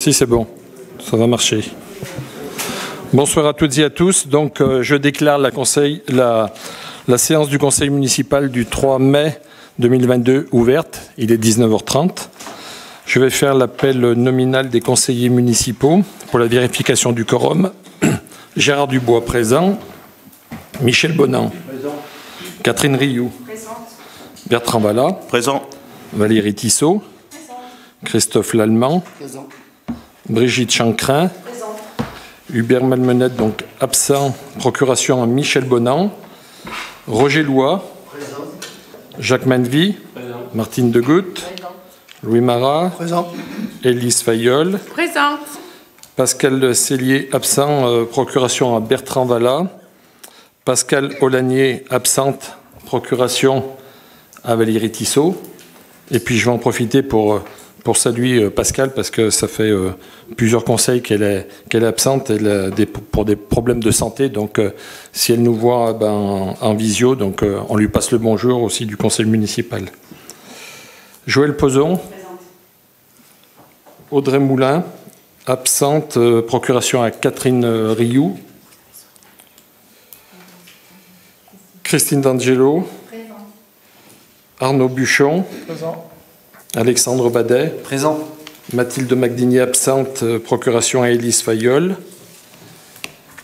Si, c'est bon, ça va marcher. Bonsoir à toutes et à tous. Donc, je déclare la séance du Conseil municipal du 3 mai 2022 ouverte. Il est 19h30. Je vais faire l'appel nominal des conseillers municipaux pour la vérification du quorum. Gérard Dubois, présent. Michel Bonan. Présent. Catherine Rioux. Présente. Bertrand Vallat. Présent. Valérie Tissot. Présent. Christophe Lallemand. Présent. Brigitte Chancrin. Présent. Hubert Malmenette, donc absent. Procuration à Michel Bonan. Roger Lois. Présent. Jacques Manvy. Présent. Martine Degout. Présent. Louis Marat. Présent. Élise Fayolle. Présente. Pascal Cellier, absent. Procuration à Bertrand Vallat. Pascal Olanier, absente. Procuration à Valérie Tissot. Et puis je vais en profiter pour saluer Pascal, parce que ça fait plusieurs conseils qu'elle est absente pour des problèmes de santé. Donc, si elle nous voit en visio, donc, on lui passe le bonjour aussi du conseil municipal. Joël Pozon. Présente. Audrey Moulin, absente. Procuration à Catherine Rioux. Christine D'Angelo. Présent. Arnaud Buchon. Présent. Alexandre Badet. Présent. Mathilde Magdinier, absente. Procuration à Élise Fayolle.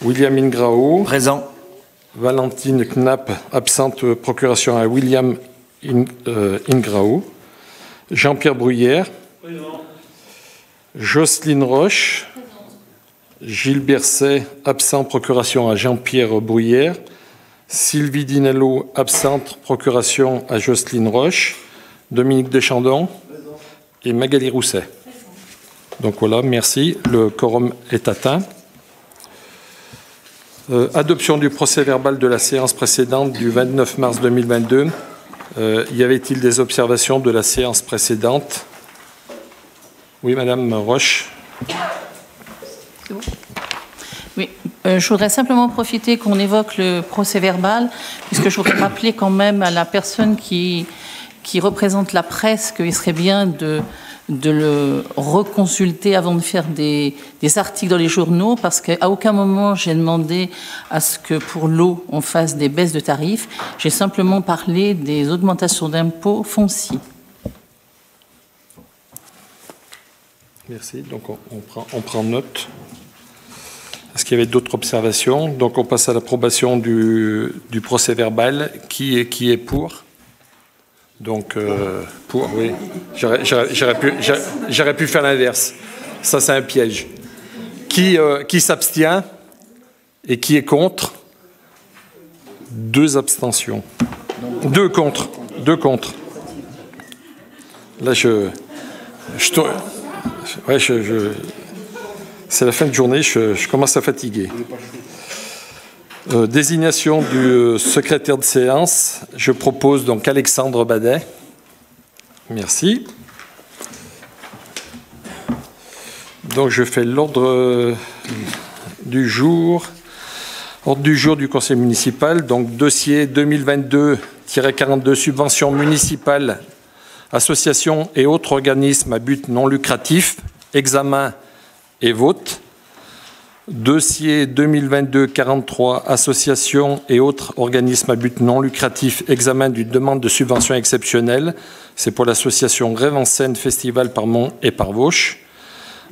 William Ingrao. Présent. Valentine Knapp, absente. Procuration à William Ingrao. Jean-Pierre Bruyère. Présent. Jocelyne Roche. Présent. Gilles Berset, absent. Procuration à Jean-Pierre Bruyère. Sylvie Dinello, absente. Procuration à Jocelyne Roche. Dominique Deschandon. Présent. Et Magali Rousset. Présent. Donc voilà, merci. Le quorum est atteint. Adoption du procès-verbal de la séance précédente du 29 mars 2022. Y avait-il des observations de la séance précédente? Oui, Madame Roche. Oui, je voudrais simplement profiter qu'on évoque le procès-verbal, puisque je voudrais rappeler quand même à la personne qui représente la presse qu'il serait bien de le reconsulter avant de faire des articles dans les journaux, parce qu'à aucun moment j'ai demandé à ce que pour l'eau on fasse des baisses de tarifs. J'ai simplement parlé des augmentations d'impôts fonciers. Merci. Donc on prend note. Est-ce qu'il y avait d'autres observations? Donc on passe à l'approbation du procès-verbal. Qui est pour? Donc, pour, oui. J'aurais pu faire l'inverse. Ça, c'est un piège. Qui s'abstient et qui est contre? 2 abstentions. 2 contre. 2 contre. Là, c'est la fin de journée, je commence à fatiguer. Désignation du secrétaire de séance. Je propose donc Alexandre Badet. Merci. Donc je fais l'ordre du jour. Ordre du jour du conseil municipal. Donc dossier 2022-42 subventions municipales, associations et autres organismes à but non lucratif. Examen et vote. Dossier 2022-43, associations et autres organismes à but non lucratif, examen d'une demande de subvention exceptionnelle. C'est pour l'association Rêve en Scène, Festival par Mont et par Vauche.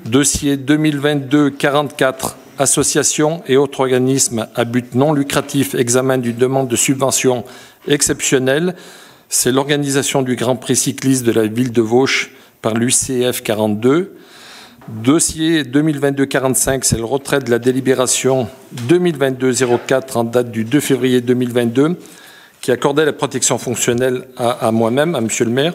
Dossier 2022-44, associations et autres organismes à but non lucratif, examen d'une demande de subvention exceptionnelle. C'est l'organisation du Grand Prix cycliste de la ville de Vauche par l'UCF 42. Dossier 2022-45, c'est le retrait de la délibération 2022-04 en date du 2 février 2022 qui accordait la protection fonctionnelle à moi-même, à Monsieur le maire.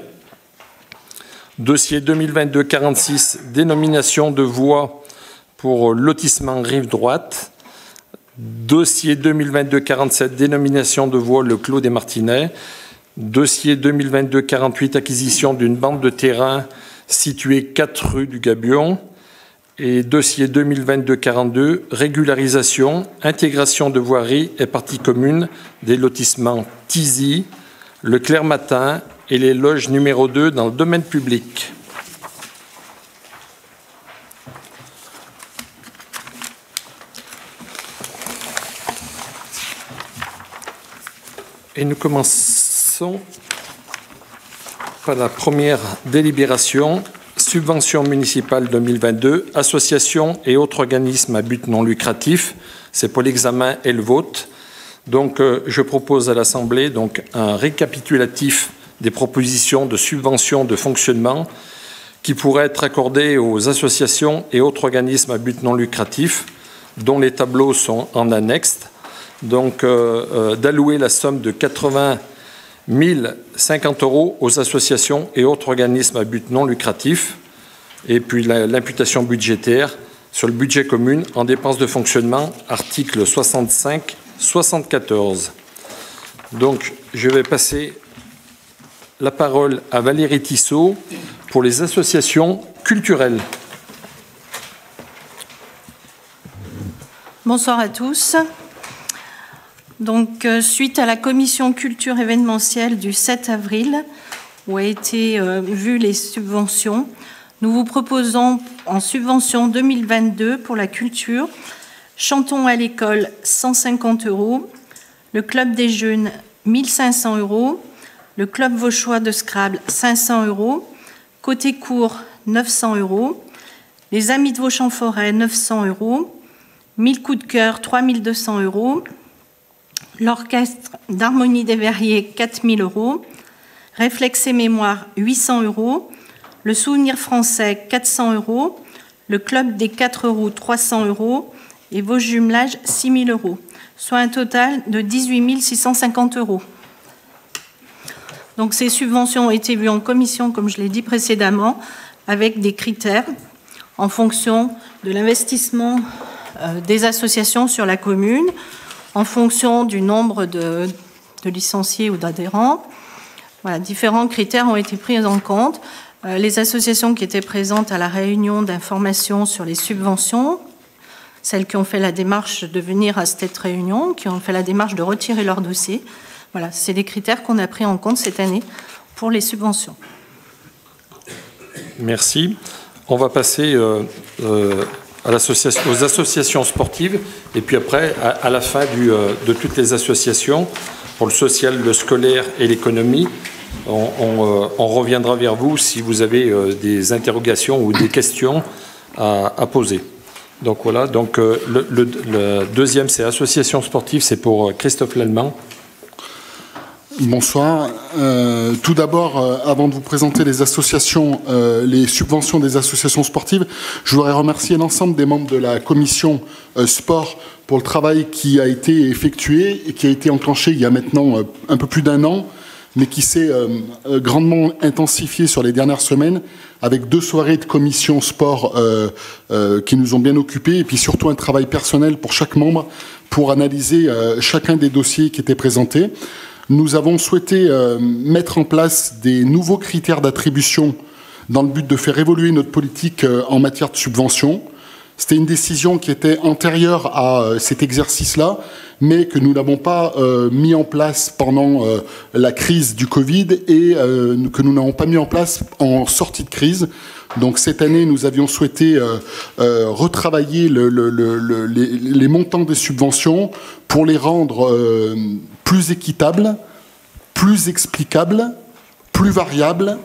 Dossier 2022-46, dénomination de voie pour lotissement rive droite. Dossier 2022-47, dénomination de voie le Clos des Martinets. Dossier 2022-48, acquisition d'une bande de terrain située 4 rue du Gabion. Et dossier 2022-42, régularisation, intégration de voiries et parties communes des lotissements Tizy, le Clair-Matin et les loges numéro 2 dans le domaine public. Et nous commençons par la première délibération. Subvention municipale 2022, associations et autres organismes à but non lucratif. C'est pour l'examen et le vote. Donc, je propose à l'Assemblée un récapitulatif des propositions de subventions de fonctionnement qui pourraient être accordées aux associations et autres organismes à but non lucratif, dont les tableaux sont en annexe. Donc, d'allouer la somme de 80 050 € aux associations et autres organismes à but non lucratif, et puis l'imputation budgétaire sur le budget commun en dépenses de fonctionnement, article 65-74. Donc, je vais passer la parole à Valérie Tissot pour les associations culturelles. Bonsoir à tous. Donc, suite à la commission culture événementielle du 7 avril, où a été vues les subventions, nous vous proposons en subvention 2022 pour la culture, Chantons à l'école 150 €, le Club des Jeunes 1500 €, le Club Vauchois de Scrabble 500 €, Côté Court 900 €, les Amis de Vauchamp-Forêt 900 €, 1000 coups de cœur 3200 €, l'Orchestre d'Harmonie des Verriers 4000 €, Réflexe et Mémoire 800 €, le Souvenir français 400 €, le Club des 4 roues 300 € et vos jumelages 6 000 €, soit un total de 18 650 €. Donc ces subventions ont été vues en commission, comme je l'ai dit précédemment, avec des critères en fonction de l'investissement des associations sur la commune, en fonction du nombre de licenciés ou d'adhérents. Voilà, différents critères ont été pris en compte. Les associations qui étaient présentes à la réunion d'information sur les subventions, celles qui ont fait la démarche de venir à cette réunion, qui ont fait la démarche de retirer leur dossier. Voilà, c'est des critères qu'on a pris en compte cette année pour les subventions. Merci. On va passer aux associations sportives et puis après, à la fin de toutes les associations, pour le social, le scolaire et l'économie, on reviendra vers vous si vous avez des interrogations ou des questions à poser. Donc voilà, donc, le deuxième, c'est association sportive, c'est pour Christophe Lallemand. Bonsoir. Tout d'abord, avant de vous présenter les associations, les subventions des associations sportives, je voudrais remercier l'ensemble des membres de la commission sport pour le travail qui a été effectué et qui a été enclenché il y a maintenant un peu plus d'1 an, mais qui s'est grandement intensifié sur les dernières semaines, avec 2 soirées de commission sport qui nous ont bien occupés, et puis surtout un travail personnel pour chaque membre pour analyser chacun des dossiers qui étaient présentés. Nous avons souhaité mettre en place des nouveaux critères d'attribution dans le but de faire évoluer notre politique en matière de subvention. C'était une décision qui était antérieure à cet exercice-là, mais que nous n'avons pas mis en place pendant la crise du Covid et que nous n'avons pas mis en place en sortie de crise. Donc cette année, nous avions souhaité retravailler les montants des subventions pour les rendre plus équitables, plus explicables, plus variables,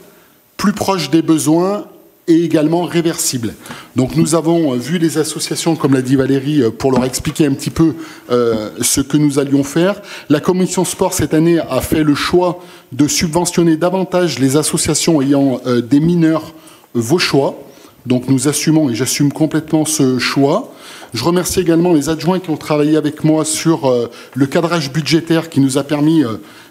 plus proches des besoins et également réversibles. Donc nous avons vu les associations, comme l'a dit Valérie, pour leur expliquer un petit peu ce que nous allions faire. La commission sport, cette année, a fait le choix de subventionner davantage les associations ayant des mineurs vauchois. Donc nous assumons, et j'assume complètement ce choix. Je remercie également les adjoints qui ont travaillé avec moi sur le cadrage budgétaire qui nous a permis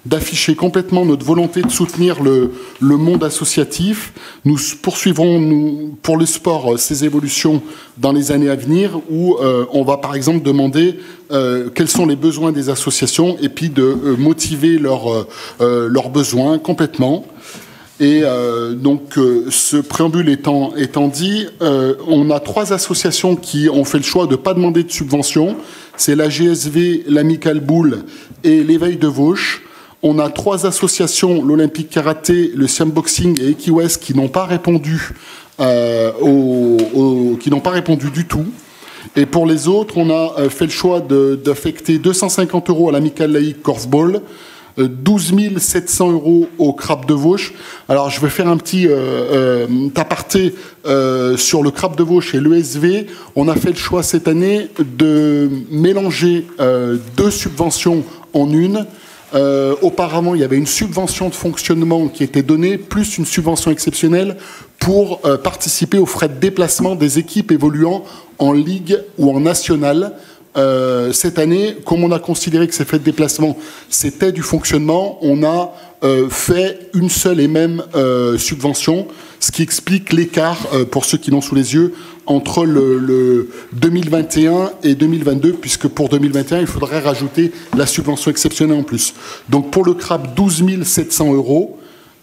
d'afficher complètement notre volonté de soutenir le monde associatif. Nous poursuivrons, pour le sport, ces évolutions dans les années à venir, où on va par exemple demander quels sont les besoins des associations et puis de motiver leurs besoins complètement. Et donc, ce préambule étant dit, on a 3 associations qui ont fait le choix de ne pas demander de subvention. C'est la GSV, l'Amicale Boule et l'Éveil de Vauche. On a 3 associations, l'Olympique Karaté, le Siam Boxing et Equiwest, qui n'ont pas répondu qui n'ont pas répondu du tout. Et pour les autres, on a fait le choix d'affecter 250 € à l'Amicale Laïque Corfball, 12 700 € au crabe de Vauche. Alors, je vais faire un petit aparté sur le crabe de Vauche et l'ESV. On a fait le choix cette année de mélanger deux subventions en une. Auparavant, il y avait une subvention de fonctionnement qui était donnée, plus une subvention exceptionnelle pour participer aux frais de déplacement des équipes évoluant en Ligue ou en National. Cette année, comme on a considéré que ces frais de déplacement, c'était du fonctionnement, on a fait une seule et même subvention, ce qui explique l'écart, pour ceux qui l'ont sous les yeux, entre le 2021 et 2022, puisque pour 2021, il faudrait rajouter la subvention exceptionnelle en plus. Donc pour le crabe, 12 700 €.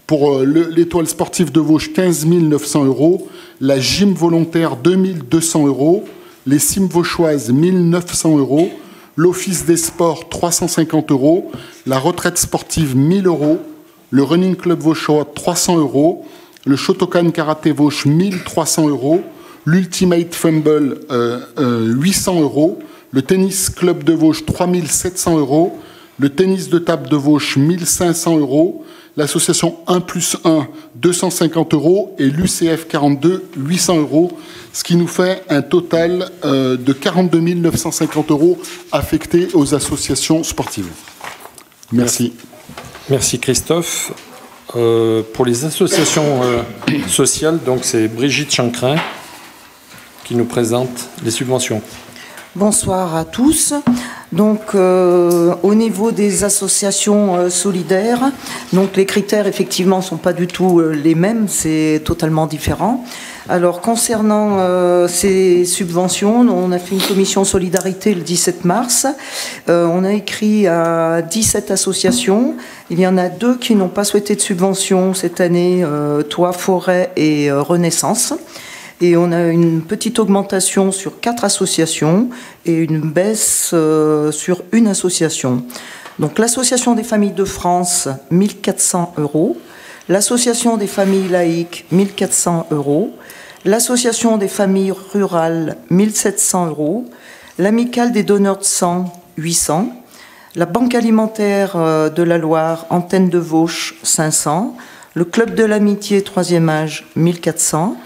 Pour l'étoile sportive de Vauche, 15 900 €. La gym volontaire, 2 200 €. Les cimes vauchoises, 1 900 €. L'office des sports, 350 €. La retraite sportive, 1 000 €. Le running club vauchois, 300 €. Le Shotokan karaté Vauche, 1 300 €. L'Ultimate Fumble, 800 €. Le tennis club de Vauche, 3 700 €. Le tennis de table de Vauche, 1 500 €. L'association 1+1, 250 € et l'UCF 42, 800 €, ce qui nous fait un total de 42 950 € affectés aux associations sportives. Merci. Merci Christophe. Pour les associations sociales, donc c'est Brigitte Chancrin qui nous présente les subventions. Bonsoir à tous. Donc, au niveau des associations solidaires, donc les critères effectivement sont pas du tout les mêmes, c'est totalement différent. Alors, concernant ces subventions, on a fait une commission solidarité le 17 mars. On a écrit à 17 associations. Il y en a 2 qui n'ont pas souhaité de subvention cette année, Toit, Forêt et Renaissance. Et on a une petite augmentation sur 4 associations et une baisse sur une association. Donc l'Association des familles de France, 1 400 €. L'Association des familles laïques, 1 400 €. L'Association des familles rurales, 1 700 €. L'Amicale des donneurs de sang, 800. La Banque alimentaire de la Loire, Antenne de Vauche, 500. Le Club de l'Amitié, 3e âge, 1 400.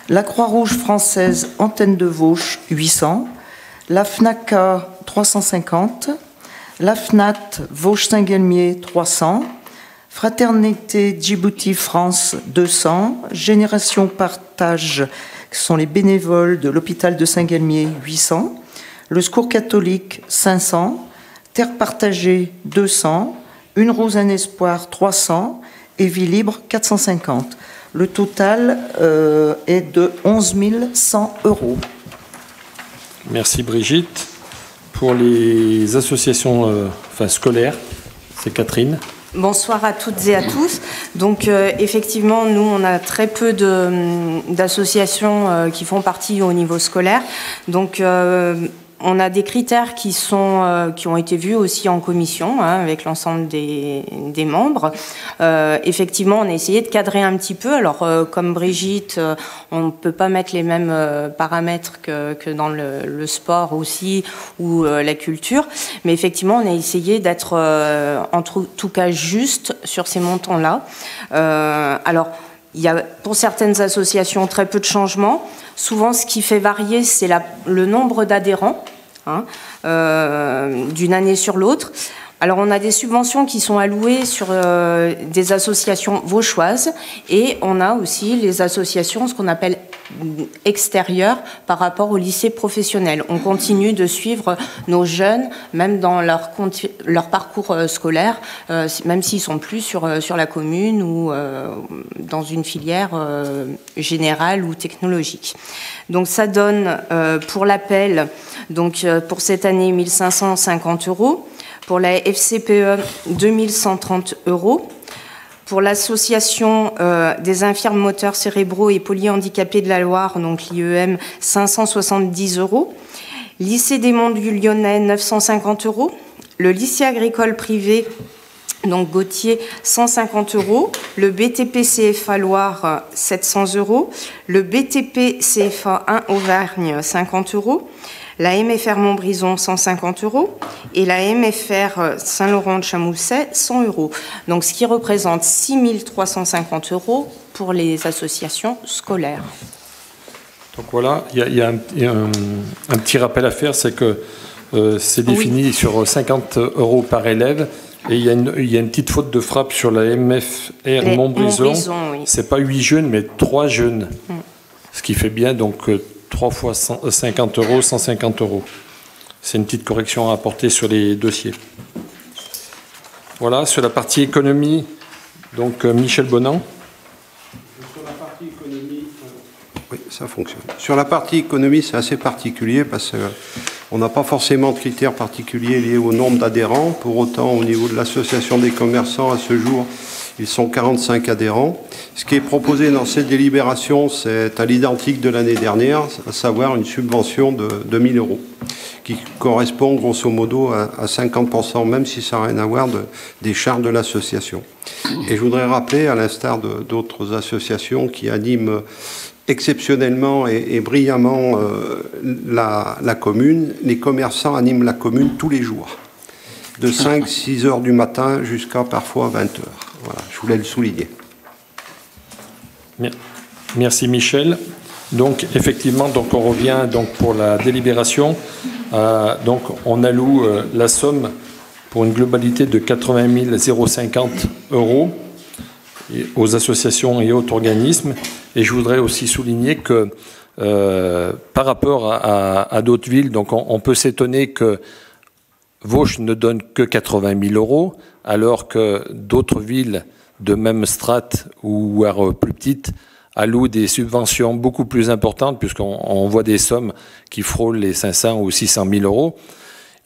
La Croix-Rouge française, Antenne de Vauche, 800. La FNACA, 350. La FNAT, Vauche-Saint-Guelmier, 300. Fraternité Djibouti France, 200. Génération Partage, ce sont les bénévoles de l'hôpital de Saint-Guelmier, 800. Le Secours catholique, 500. Terre partagée, 200. Une Rose un espoir, 300. Et Vie libre, 450. Le total est de 11 100 €. Merci Brigitte. Pour les associations scolaires, c'est Catherine. Bonsoir à toutes et à tous. Donc effectivement, nous, on a très peu d'associations qui font partie au niveau scolaire. Donc on a des critères qui ont été vus aussi en commission avec l'ensemble des membres. Effectivement, on a essayé de cadrer un petit peu. Alors, comme Brigitte, on ne peut pas mettre les mêmes paramètres que dans le sport aussi ou la culture. Mais effectivement, on a essayé d'être en tout cas juste sur ces montants-là. Alors, il y a pour certaines associations très peu de changements. Souvent, ce qui fait varier, c'est le nombre d'adhérents d'une année sur l'autre. Alors, on a des subventions qui sont allouées sur des associations vauchoises et on a aussi les associations, ce qu'on appelle extérieures par rapport au lycée professionnel. On continue de suivre nos jeunes, même dans leur parcours scolaire, même s'ils sont plus sur la commune ou dans une filière générale ou technologique. Donc, ça donne pour l'appel, donc pour cette année, 1 550 €. Pour la FCPE, 2 130 €. Pour l'association des infirmes moteurs cérébraux et polyhandicapés de la Loire, donc l'IEM, 570 €. Lycée des Monts du Lyonnais, 950 €. Le lycée agricole privé donc Gauthier, 150 €. Le BTP CFA Loire, 700 €. Le BTP CFA 1 Auvergne, 50 €. La MFR Montbrison, 150 €. Et la MFR Saint-Laurent de Chamousset, 100 €. Donc, ce qui représente 6 350 € pour les associations scolaires. Donc voilà, il y a un petit rappel à faire, c'est que c'est défini sur 50 € par élève. Et il y a une petite faute de frappe sur la MFR Montbrison. Oui. C'est pas 8 jeunes, mais 3 jeunes. Ce qui fait bien donc 3 fois 50 €, 150 €. C'est une petite correction à apporter sur les dossiers. Voilà, sur la partie économie, donc Michel Bonan. Sur la partie économie, oui, ça fonctionne. Sur la partie économie, c'est assez particulier parce qu'on n'a pas forcément de critères particuliers liés au nombre d'adhérents. Pour autant, au niveau de l'association des commerçants, à ce jour, ils sont 45 adhérents. Ce qui est proposé dans cette délibération, c'est à l'identique de l'année dernière, à savoir une subvention de 2 000 €, qui correspond grosso modo à 50%, même si ça n'a rien à voir des charges de l'association. Et je voudrais rappeler, à l'instar d'autres associations qui animent exceptionnellement et brillamment la commune, les commerçants animent la commune tous les jours, de 5-6 heures du matin jusqu'à parfois 20 heures. Voilà, je voulais le souligner. Merci Michel. Donc effectivement, donc on revient donc pour la délibération. Donc on alloue la somme pour une globalité de 80 050 € aux associations et autres organismes. Et je voudrais aussi souligner que par rapport à d'autres villes, donc on peut s'étonner que Vauche ne donne que 80 000 €, alors que d'autres villes de même strate ou plus petites allouent des subventions beaucoup plus importantes, puisqu'on voit des sommes qui frôlent les 500 ou 600 000 €.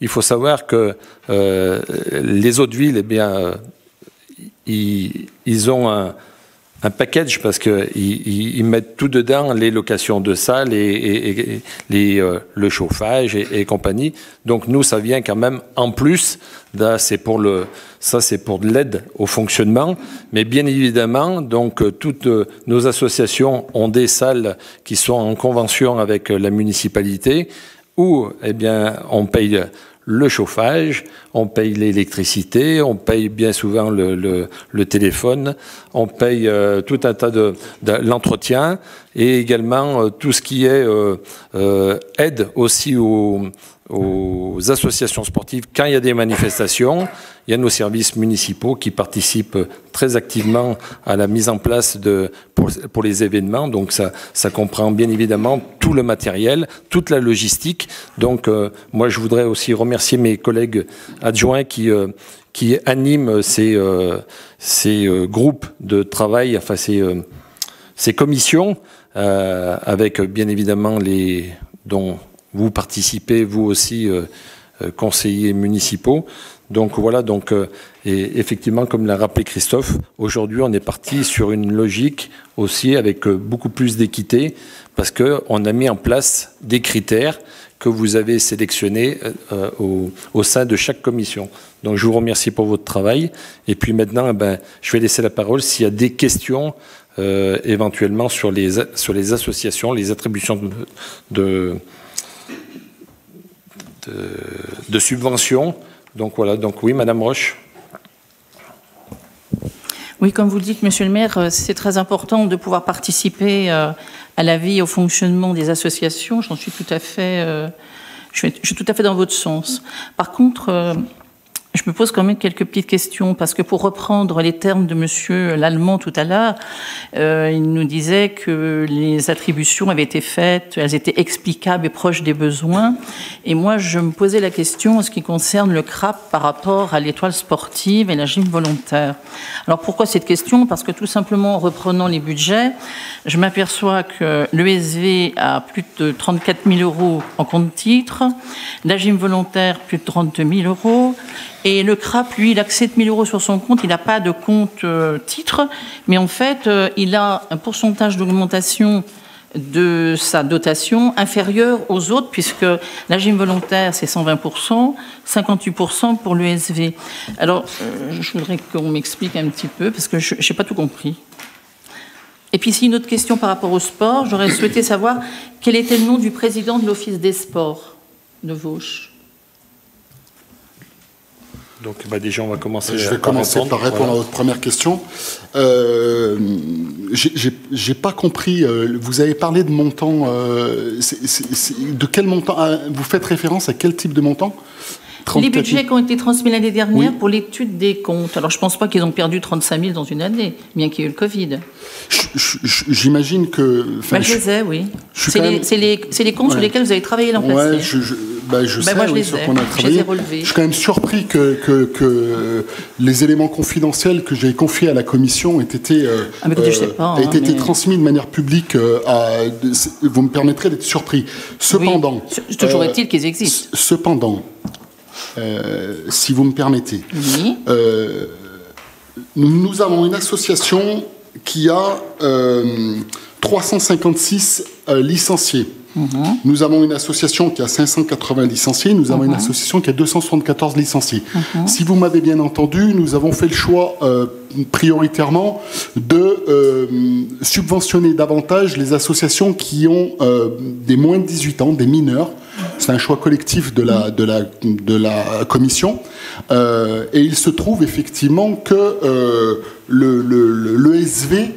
Il faut savoir que les autres villes, eh bien, ils ont un package parce qu'ils mettent tout dedans, les locations de salles et le chauffage et compagnie. Donc nous, ça vient quand même en plus. Là, c'est pour de l'aide au fonctionnement. Mais bien évidemment, donc toutes nos associations ont des salles qui sont en convention avec la municipalité où, eh bien, on paye le chauffage, on paye l'électricité, on paye bien souvent le téléphone, on paye tout un tas de l'entretien et également tout ce qui est aide aussi aux associations sportives. Quand il y a des manifestations, il y a nos services municipaux qui participent très activement à la mise en place pour les événements. Donc ça comprend bien évidemment tout le matériel, toute la logistique. Donc moi je voudrais aussi remercier mes collègues adjoints qui animent ces groupes de travail, enfin ces commissions, avec bien évidemment dont vous participez, vous aussi, conseillers municipaux. Donc voilà, et effectivement, comme l'a rappelé Christophe, aujourd'hui on est parti sur une logique aussi avec beaucoup plus d'équité, parce qu'on a mis en place des critères que vous avez sélectionnés au sein de chaque commission. Donc je vous remercie pour votre travail. Et puis maintenant, je vais laisser la parole s'il y a des questions éventuellement sur les associations, les attributions de subventions. Donc voilà, donc oui, Madame Roche. Oui, comme vous le dites, Monsieur le maire, c'est très important de pouvoir participer à la vie et au fonctionnement des associations. J'en suis tout à fait, je suis tout à fait dans votre sens. Par contre, je me pose quand même quelques petites questions, parce que pour reprendre les termes de Monsieur Lallemand tout à l'heure, il nous disait que les attributions avaient été faites, elles étaient explicables et proches des besoins. Et moi, je me posais la question en ce qui concerne le CRAP par rapport à l'étoile sportive et la gym volontaire. Alors pourquoi cette question? Parce que tout simplement, en reprenant les budgets, je m'aperçois que l'ESV a plus de 34 000 € en compte titre, la gym volontaire plus de 32 000 €, et le CRAP, lui, il a que 7 000 € sur son compte, il n'a pas de compte titre, mais en fait, il a un pourcentage d'augmentation de sa dotation inférieure aux autres, puisque la gym volontaire, c'est 120%, 58% pour l'ESV. Alors, je voudrais qu'on m'explique un petit peu, parce que je n'ai pas tout compris. Et puis, si une autre question par rapport au sport, j'aurais souhaité savoir quel était le nom du président de l'Office des sports de Vauches. Donc déjà, on va commencer. Je vais commencer par répondre à votre première question. J'ai pas compris. Vous avez parlé de montant. De quel montant vous faites référence à quel type de montant? Les budgets qui ont été transmis l'année dernière pour l'étude des comptes. Alors, je ne pense pas qu'ils ont perdu 35 000 dans une année, bien qu'il y ait eu le Covid. J'imagine que... je les ai, oui. C'est les comptes sur lesquels vous avez travaillé l'an passé. Je sais, sur quoi on a travaillé. Je suis quand même surpris que les éléments confidentiels que j'ai confiés à la commission aient été, transmis de manière publique. Vous me permettrez d'être surpris. Cependant... Oui. Toujours est-il qu'ils existent. Cependant... si vous me permettez, oui. Nous avons une association qui a 356 licenciés. Nous avons une association qui a 580 licenciés, nous avons une association qui a 274 licenciés. Si vous m'avez bien entendu, nous avons fait le choix prioritairement de subventionner davantage les associations qui ont des moins de 18 ans, des mineurs. C'est un choix collectif de la commission. Et il se trouve effectivement que l'ESV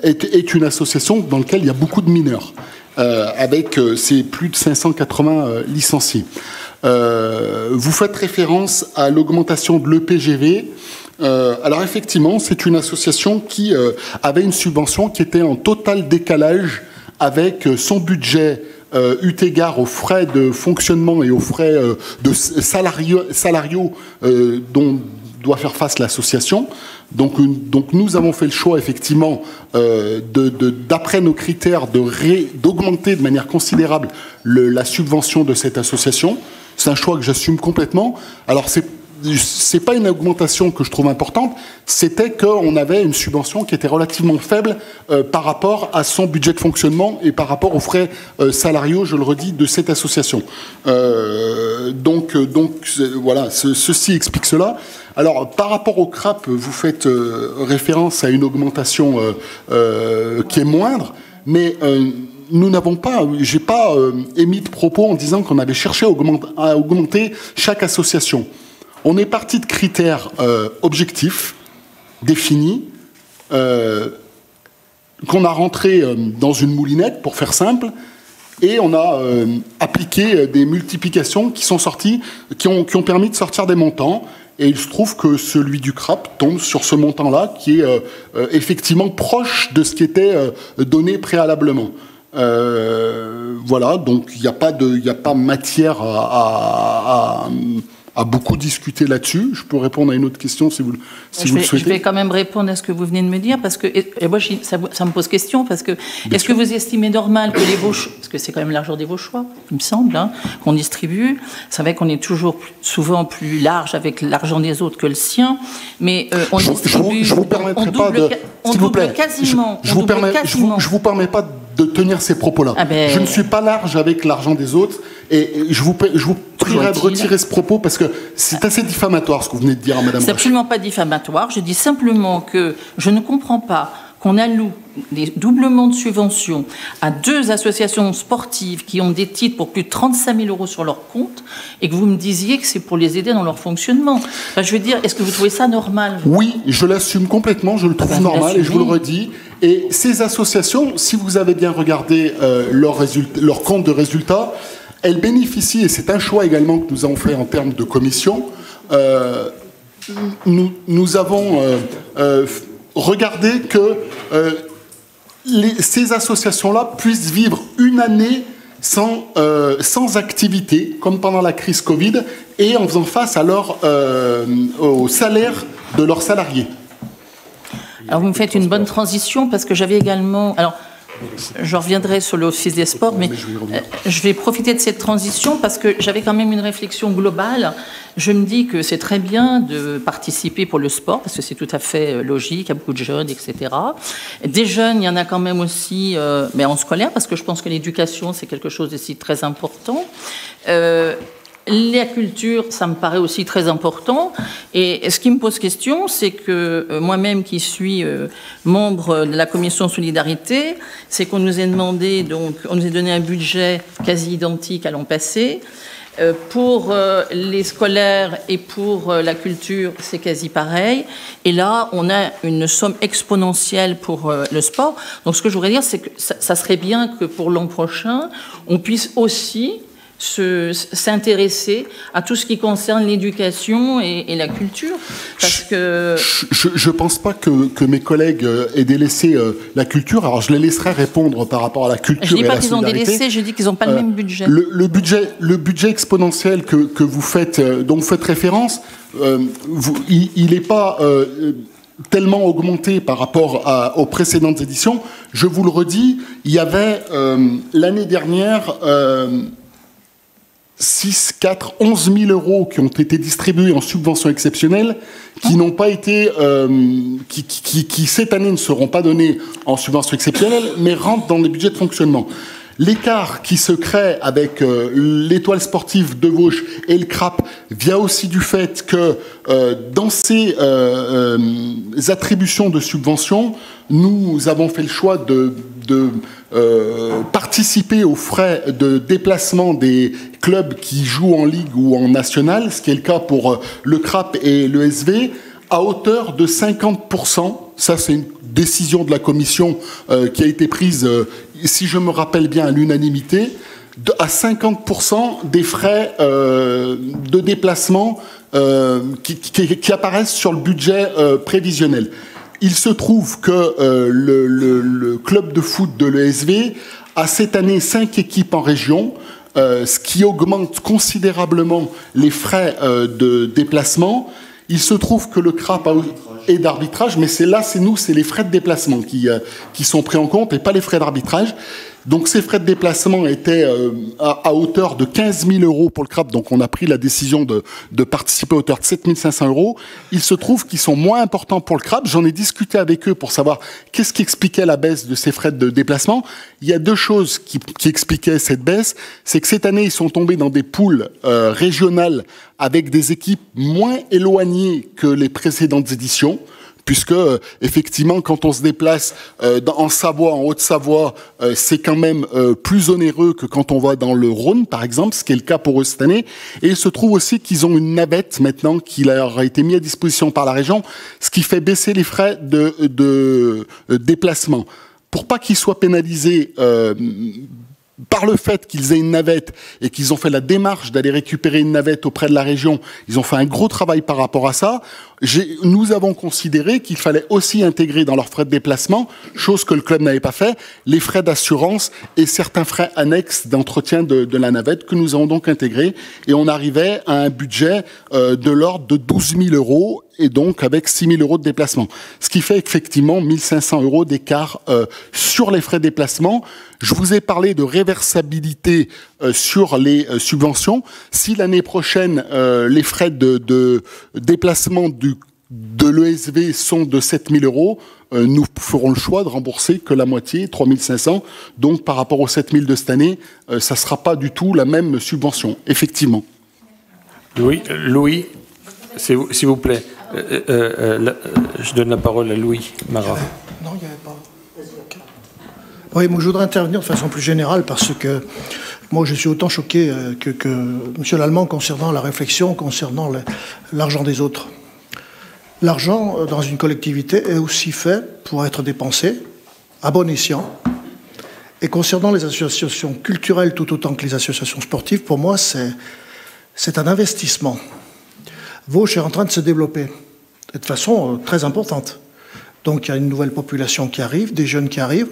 est une association dans laquelle il y a beaucoup de mineurs, avec ces plus de 580 licenciés. Vous faites référence à l'augmentation de l'EPGV. Alors effectivement, c'est une association qui avait une subvention qui était en total décalage avec son budget eu égard aux frais de fonctionnement et aux frais de salariaux dont doit faire face l'association. Donc nous avons fait le choix effectivement d'après nos critères d'augmenter de manière considérable la subvention de cette association. C'est un choix que j'assume complètement. Alors c'est pas une augmentation que je trouve importante, c'était qu'on avait une subvention qui était relativement faible par rapport à son budget de fonctionnement et par rapport aux frais salariaux, je le redis, de cette association. Donc voilà, ceci explique cela. Alors, par rapport au CRAP, vous faites référence à une augmentation qui est moindre, mais nous n'avons pas, j'ai pas émis de propos en disant qu'on avait cherché à augmenter chaque association. On est parti de critères objectifs, définis, qu'on a rentrés dans une moulinette, pour faire simple, et on a appliqué des multiplications qui sont sorties, qui ont permis de sortir des montants. Et il se trouve que celui du CRAP tombe sur ce montant-là, qui est effectivement proche de ce qui était donné préalablement. Voilà, donc il n'y a pas matière à beaucoup discuter là-dessus. Je peux répondre à une autre question si vous le souhaitez. Je vais quand même répondre à ce que vous venez de me dire, parce que et moi, ça me pose question, parce que est-ce que vous estimez normal que les Vauchois, parce que c'est quand même l'argent des Vauchois, il me semble, qu'on distribue. C'est vrai qu'on est souvent plus large avec l'argent des autres que le sien, mais on distribue. Je vous permettrai pas de. On double quasiment. Je vous permets pas de tenir ces propos-là. Je ne suis pas large avec l'argent des autres, et je vous prierai de retirer ce propos parce que c'est assez diffamatoire ce que vous venez de dire à Madame. C'est absolument pas diffamatoire. Je dis simplement que je ne comprends pas qu'on alloue des doublements de subventions à 2 associations sportives qui ont des titres pour plus de 35 000 € sur leur compte et que vous me disiez que c'est pour les aider dans leur fonctionnement. Enfin, je veux dire, est-ce que vous trouvez ça normal? Oui, je l'assume complètement, je le trouve normal et je vous le redis. Et ces associations, si vous avez bien regardé leur compte de résultats, elles bénéficient, et c'est un choix également que nous avons fait en termes de commission, nous avons regardé que ces associations-là puissent vivre une année sans activité, comme pendant la crise Covid, et en faisant face à au salaire de leurs salariés. Alors vous me faites une bonne transition, parce que j'avais également... Alors, je reviendrai sur l'Office des sports, mais je vais profiter de cette transition parce que j'avais quand même une réflexion globale. Je me dis que c'est très bien de participer pour le sport, parce que c'est tout à fait logique, il y a beaucoup de jeunes, etc. Des jeunes, il y en a quand même aussi, mais en scolaire, parce que je pense que l'éducation, c'est quelque chose aussi très important. La culture, ça me paraît aussi très important. Et ce qui me pose question, c'est que moi-même qui suis membre de la commission solidarité, c'est qu'on nous a demandé, donc, on nous a donné un budget quasi identique à l'an passé. Pour les scolaires et pour la culture, c'est quasi pareil. Et là, on a une somme exponentielle pour le sport. Donc, ce que je voudrais dire, c'est que ça serait bien que pour l'an prochain, on puisse aussi s'intéresser à tout ce qui concerne l'éducation et la culture, parce que... Je pense pas que mes collègues aient délaissé la culture. Alors, je les laisserai répondre par rapport à la culture et à la solidarité. Je dis pas qu'ils ont délaissé, je dis qu'ils n'ont pas le même budget. Le budget exponentiel que vous faites, dont vous faites référence, il n'est pas... tellement augmenté par rapport aux précédentes éditions. Je vous le redis, il y avait l'année dernière 11 000 euros qui ont été distribués en subventions exceptionnelles, qui n'ont pas été, qui cette année ne seront pas donnés en subventions exceptionnelles, mais rentrent dans les budgets de fonctionnement. L'écart qui se crée avec l'étoile sportive de Vauches et le CRAP vient aussi du fait que dans ces attributions de subventions, nous avons fait le choix de participer aux frais de déplacement des clubs qui jouent en Ligue ou en National, ce qui est le cas pour le CRAP et le SV, à hauteur de 50%. Ça, c'est une décision de la commission qui a été prise, si je me rappelle bien, à l'unanimité, à 50% des frais de déplacement qui apparaissent sur le budget prévisionnel. Il se trouve que le club de foot de l'ESV a cette année 5 équipes en région, ce qui augmente considérablement les frais de déplacement. Il se trouve que le CRAP est d'arbitrage, mais c'est les frais de déplacement qui sont pris en compte et pas les frais d'arbitrage. Donc ces frais de déplacement étaient à hauteur de 15 000 euros pour le CRAP, donc on a pris la décision de participer à hauteur de 7 500 euros. Il se trouve qu'ils sont moins importants pour le CRAP. J'en ai discuté avec eux pour savoir qu'est-ce qui expliquait la baisse de ces frais de déplacement. Il y a deux choses qui expliquaient cette baisse. C'est que cette année, ils sont tombés dans des poules régionales avec des équipes moins éloignées que les précédentes éditions. Puisque, effectivement, quand on se déplace en Savoie, en Haute-Savoie, c'est quand même plus onéreux que quand on va dans le Rhône, par exemple, ce qui est le cas pour eux cette année. Et il se trouve aussi qu'ils ont une navette, maintenant, qui leur a été mise à disposition par la région, ce qui fait baisser les frais de déplacement. Pour pas qu'ils soient pénalisés par le fait qu'ils aient une navette et qu'ils ont fait la démarche d'aller récupérer une navette auprès de la région, ils ont fait un gros travail par rapport à ça. Nous avons considéré qu'il fallait aussi intégrer dans leurs frais de déplacement, chose que le club n'avait pas fait, les frais d'assurance et certains frais annexes d'entretien de la navette que nous avons donc intégrés. Et on arrivait à un budget de l'ordre de 12 000 euros et donc avec 6 000 euros de déplacement. Ce qui fait effectivement 1 500 euros d'écart sur les frais de déplacement. Je vous ai parlé de réversibilité sur les subventions. Si l'année prochaine, les frais de déplacement de l'ESV sont de 7 000 euros, nous ferons le choix de rembourser que la moitié, 3 500. Donc par rapport aux 7 000 de cette année, ça ne sera pas du tout la même subvention, effectivement. Louis, s'il vous plaît. Je donne la parole à Louis Marat. Non, il n'y avait pas. Oui, moi je voudrais intervenir de façon plus générale parce que moi je suis autant choqué que M. Lallemand concernant la réflexion, concernant l'argent des autres. L'argent dans une collectivité est aussi fait pour être dépensé à bon escient. Et concernant les associations culturelles tout autant que les associations sportives, pour moi c'est un investissement. Vauches est en train de se développer de façon très importante. Donc il y a une nouvelle population qui arrive, des jeunes qui arrivent.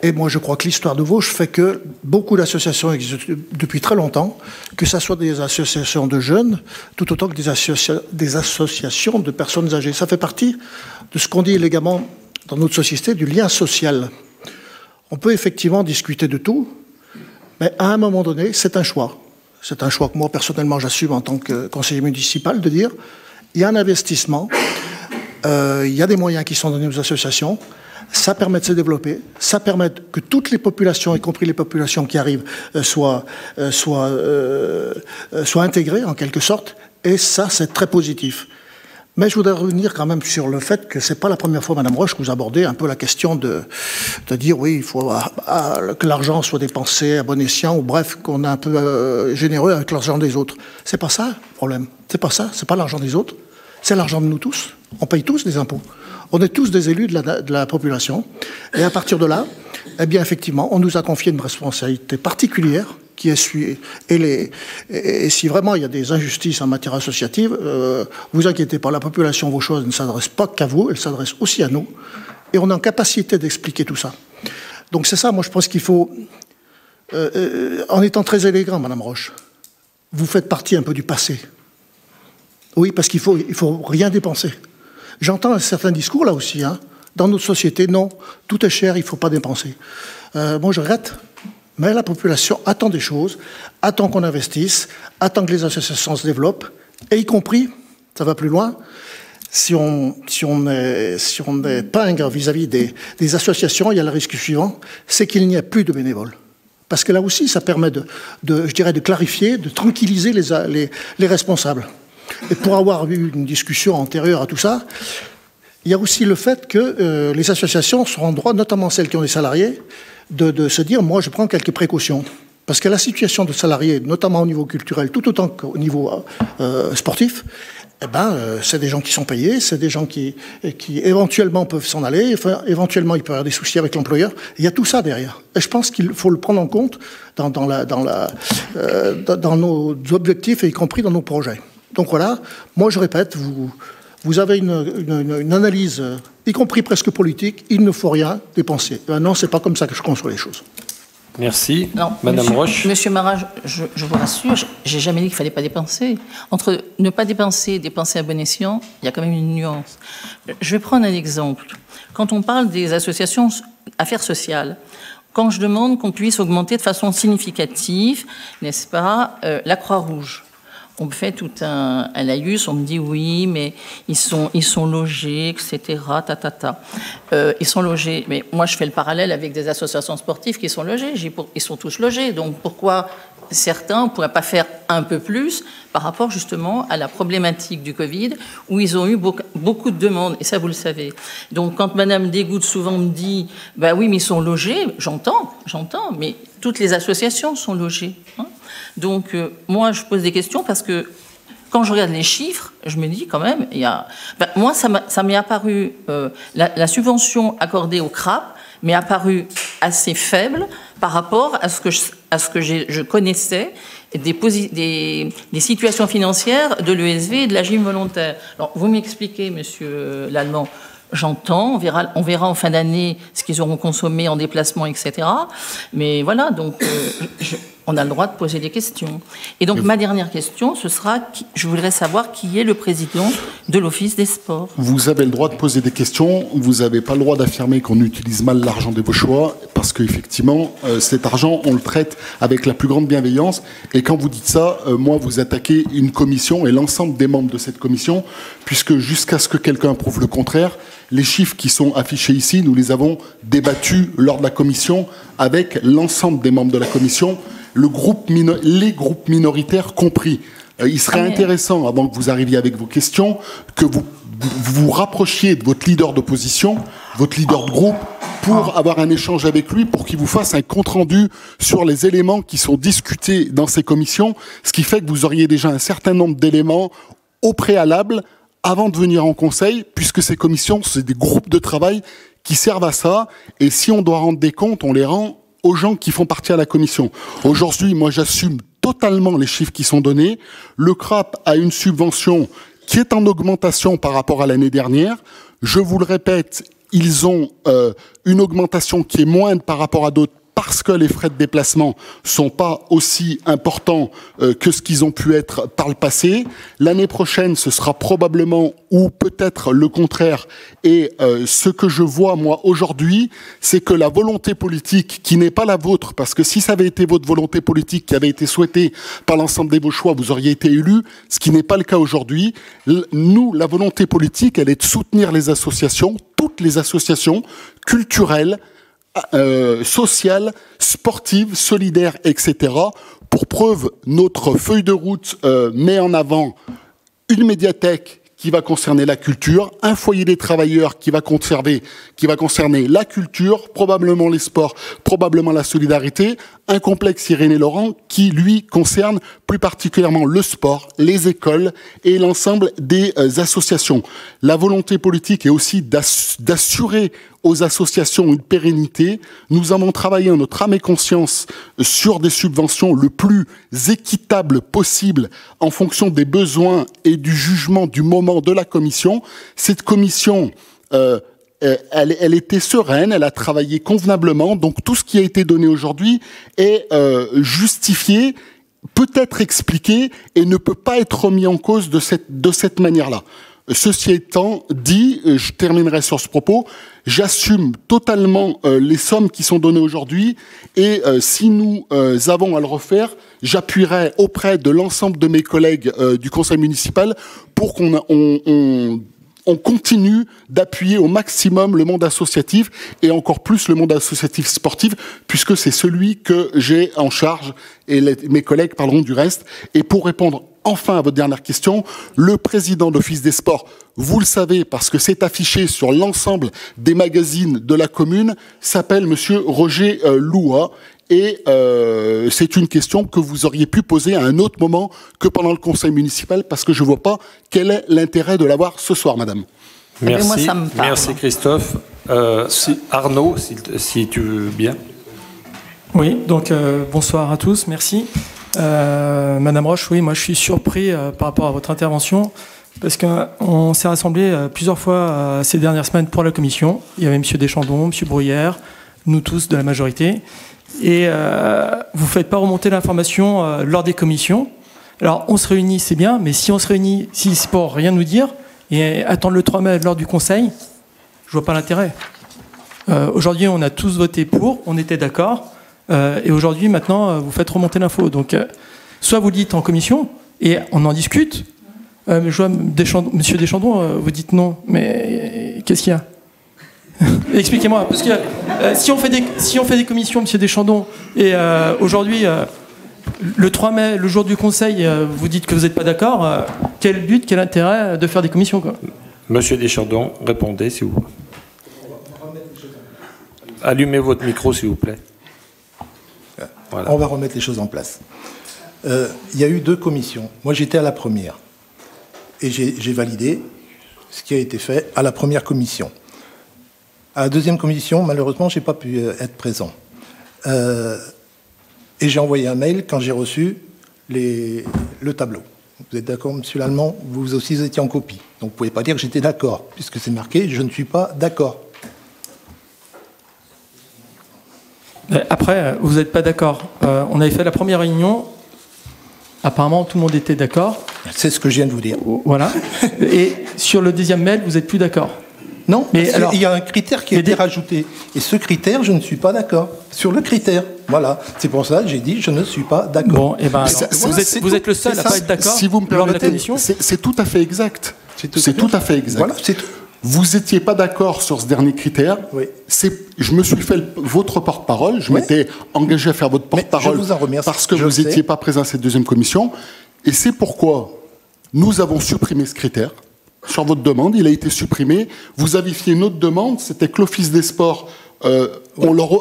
Et moi je crois que l'histoire de Vauches fait que beaucoup d'associations existent depuis très longtemps, que ce soit des associations de jeunes, tout autant que des associations de personnes âgées. Ça fait partie de ce qu'on dit élégamment dans notre société du lien social. On peut effectivement discuter de tout, mais à un moment donné, c'est un choix. C'est un choix que moi, personnellement, j'assume en tant que conseiller municipal, de dire, il y a un investissement, il y a des moyens qui sont donnés aux associations, ça permet de se développer, ça permet que toutes les populations, y compris les populations qui arrivent, soient intégrées en quelque sorte, et ça, c'est très positif. Mais je voudrais revenir quand même sur le fait que c'est pas la première fois, Madame Roche, que vous abordez un peu la question de dire oui, il faut que l'argent soit dépensé à bon escient, ou bref, qu'on est un peu généreux avec l'argent des autres. C'est pas ça le problème. C'est pas ça. C'est pas l'argent des autres. C'est l'argent de nous tous. On paye tous des impôts. On est tous des élus de la population. Et à partir de là, eh bien, effectivement, on nous a confié une responsabilité particulière qui est et si vraiment il y a des injustices en matière associative, vous inquiétez pas, la population vauchoise ne s'adresse pas qu'à vous, elle s'adresse aussi à nous. Et on est en capacité d'expliquer tout ça. Donc c'est ça, moi je pense qu'il faut, en étant très élégant, Madame Roche, vous faites partie un peu du passé. Oui, parce qu'il faut rien dépenser. J'entends certains discours là aussi, hein. Dans notre société, non, tout est cher, il ne faut pas dépenser. Moi je regrette, mais la population attend des choses, attend qu'on investisse, attend que les associations se développent, et y compris, ça va plus loin, si on n'est pas ingrat vis-à-vis des associations, il y a le risque suivant, c'est qu'il n'y ait plus de bénévoles. Parce que là aussi, ça permet de clarifier, de tranquilliser les responsables. Et pour avoir eu une discussion antérieure à tout ça, il y a aussi le fait que les associations sont en droit, notamment celles qui ont des salariés, de se dire, moi je prends quelques précautions. Parce que la situation de salariés, notamment au niveau culturel, tout autant qu'au niveau sportif, eh ben, c'est des gens qui sont payés, c'est des gens qui éventuellement peuvent s'en aller, enfin, éventuellement il peut y avoir des soucis avec l'employeur. Il y a tout ça derrière. Et je pense qu'il faut le prendre en compte dans nos objectifs, et y compris dans nos projets. Donc voilà, moi je répète, vous avez une analyse, y compris presque politique, il ne faut rien dépenser. Non, c'est pas comme ça que je conçois les choses. Merci. Non, Madame Roche. Monsieur Marat, je vous rassure, j'ai jamais dit qu'il fallait pas dépenser. Entre ne pas dépenser et dépenser à bon escient, il y a quand même une nuance. Je vais prendre un exemple. Quand on parle des associations affaires sociales, quand je demande qu'on puisse augmenter de façon significative, n'est-ce pas, la Croix-Rouge. On me fait tout un laïus, on me dit oui, mais ils sont logés, etc. Ils sont logés, mais moi je fais le parallèle avec des associations sportives qui sont logées. Ils sont tous logés, donc pourquoi certains ne pourraient pas faire un peu plus par rapport justement à la problématique du Covid, où ils ont eu beaucoup de demandes, et ça vous le savez. Donc quand Madame Desgouttes souvent me dit « bah oui, mais ils sont logés », j'entends, mais toutes les associations sont logées, hein. Donc, moi, je pose des questions parce que quand je regarde les chiffres, je me dis quand même, moi, ça m'est apparu, la subvention accordée au CRAP m'est apparue assez faible par rapport à ce que je connaissais des situations financières de l'ESV et de la gym volontaire. Alors, vous m'expliquez, Monsieur Lallemand, j'entends, on verra en fin d'année ce qu'ils auront consommé en déplacement, etc. Mais voilà, donc on a le droit de poser des questions. Et donc ma dernière question, ce sera, je voudrais savoir qui est le président de l'Office des sports. Vous avez le droit de poser des questions, vous n'avez pas le droit d'affirmer qu'on utilise mal l'argent des Vauchois, parce qu'effectivement, cet argent, on le traite avec la plus grande bienveillance. Et quand vous dites ça, moi, vous attaquez une commission et l'ensemble des membres de cette commission, puisque jusqu'à ce que quelqu'un prouve le contraire, les chiffres qui sont affichés ici, nous les avons débattus lors de la commission avec l'ensemble des membres de la commission, les groupes minoritaires compris. Il serait intéressant, avant que vous arriviez avec vos questions, que vous vous rapprochiez de votre leader d'opposition, votre leader de groupe, pour avoir un échange avec lui, pour qu'il vous fasse un compte-rendu sur les éléments qui sont discutés dans ces commissions, ce qui fait que vous auriez déjà un certain nombre d'éléments au préalable avant de venir en conseil, puisque ces commissions, c'est des groupes de travail qui servent à ça, et si on doit rendre des comptes, on les rend aux gens qui font partie à la commission. Aujourd'hui, moi, j'assume totalement les chiffres qui sont donnés. Le CRAP a une subvention qui est en augmentation par rapport à l'année dernière. Je vous le répète, ils ont une augmentation qui est moindre par rapport à d'autres, parce que les frais de déplacement sont pas aussi importants que ce qu'ils ont pu être par le passé. L'année prochaine, ce sera probablement ou peut-être le contraire. Et ce que je vois, moi, aujourd'hui, c'est que la volonté politique, qui n'est pas la vôtre, parce que si ça avait été votre volonté politique qui avait été souhaitée par l'ensemble des Vauchois, vous auriez été élus, ce qui n'est pas le cas aujourd'hui. Nous, la volonté politique, elle est de soutenir les associations, toutes les associations culturelles, sociales, sportives, solidaires, etc. Pour preuve, notre feuille de route met en avant une médiathèque qui va concerner la culture, un foyer des travailleurs qui va concerner la culture, probablement les sports, probablement la solidarité, un complexe Irénée Laurent qui, lui, concerne plus particulièrement le sport, les écoles et l'ensemble des associations. La volonté politique est aussi d'assurer aux associations une pérennité. Nous avons travaillé en notre âme et conscience sur des subventions le plus équitable possible en fonction des besoins et du jugement du moment de la commission. Cette commission, elle était sereine, elle a travaillé convenablement, donc tout ce qui a été donné aujourd'hui est justifié, peut être expliqué et ne peut pas être remis en cause de cette manière-là. Ceci étant dit, je terminerai sur ce propos, j'assume totalement les sommes qui sont données aujourd'hui et si nous avons à le refaire, j'appuierai auprès de l'ensemble de mes collègues du conseil municipal pour qu'on continue d'appuyer au maximum le monde associatif et encore plus le monde associatif sportif puisque c'est celui que j'ai en charge et mes collègues parleront du reste. Et pour répondre enfin à votre dernière question, le président d'Office des Sports, vous le savez parce que c'est affiché sur l'ensemble des magazines de la commune, s'appelle monsieur Roger Loua. Et c'est une question que vous auriez pu poser à un autre moment que pendant le conseil municipal, parce que je ne vois pas quel est l'intérêt de l'avoir ce soir, madame. Merci, moi, ça me parle. Merci Christophe. Arnaud, si tu veux bien. Oui, donc bonsoir à tous, merci. Madame Roche, oui, moi je suis surpris par rapport à votre intervention, parce qu'on s'est rassemblés plusieurs fois ces dernières semaines pour la commission. Il y avait M. Deschandon, M. Bruyère, nous tous de la majorité. Et vous ne faites pas remonter l'information lors des commissions. Alors, on se réunit, c'est bien, mais si on se réunit, si c'est pour rien nous dire, et attendre le 3 mai lors du conseil, je vois pas l'intérêt. Aujourd'hui, on a tous voté pour, on était d'accord, et aujourd'hui, maintenant, vous faites remonter l'info. Donc, soit vous le dites en commission, et on en discute. Je vois Monsieur Deschandon, vous dites non, mais qu'est-ce qu'il y a ? Expliquez-moi, parce que si on fait des commissions, Monsieur Deschandon, et aujourd'hui, le 3 mai, le jour du conseil, vous dites que vous n'êtes pas d'accord, quel but, quel intérêt de faire des commissions, quoi ? Monsieur Deschandon, répondez, s'il vous plaît. Allumez votre micro, s'il vous plaît. Voilà. On va remettre les choses en place. Il y a eu 2 commissions. Moi, j'étais à la première. Et j'ai validé ce qui a été fait à la première commission. À la deuxième commission, malheureusement, je n'ai pas pu être présent. Et j'ai envoyé un mail quand j'ai reçu le tableau. Vous êtes d'accord, monsieur Lallemand ? Vous aussi étiez en copie. Donc vous ne pouvez pas dire que j'étais d'accord, puisque c'est marqué « je ne suis pas d'accord ». Après, vous n'êtes pas d'accord. On avait fait la première réunion. Apparemment, tout le monde était d'accord. C'est ce que je viens de vous dire. Voilà. Et sur le deuxième mail, vous n'êtes plus d'accord. Non, mais alors, il y a un critère qui a été rajouté. Et ce critère, je ne suis pas d'accord. Sur le critère. Voilà. C'est pour ça que j'ai dit je ne suis pas d'accord. Bon, et ben, vous êtes le seul à ne pas être d'accord. Si vous me permettez, c'est tout à fait exact. C'est tout à fait exact. Voilà, c'est tout. Vous n'étiez pas d'accord sur ce dernier critère. Oui. Je me suis fait votre porte-parole. Je m'étais engagé à faire votre porte-parole parce que vous n'étiez pas présent à cette deuxième commission. Et c'est pourquoi nous avons supprimé ce critère. Sur votre demande, il a été supprimé. Vous aviez fait une autre demande, c'était que l'Office des sports, on leur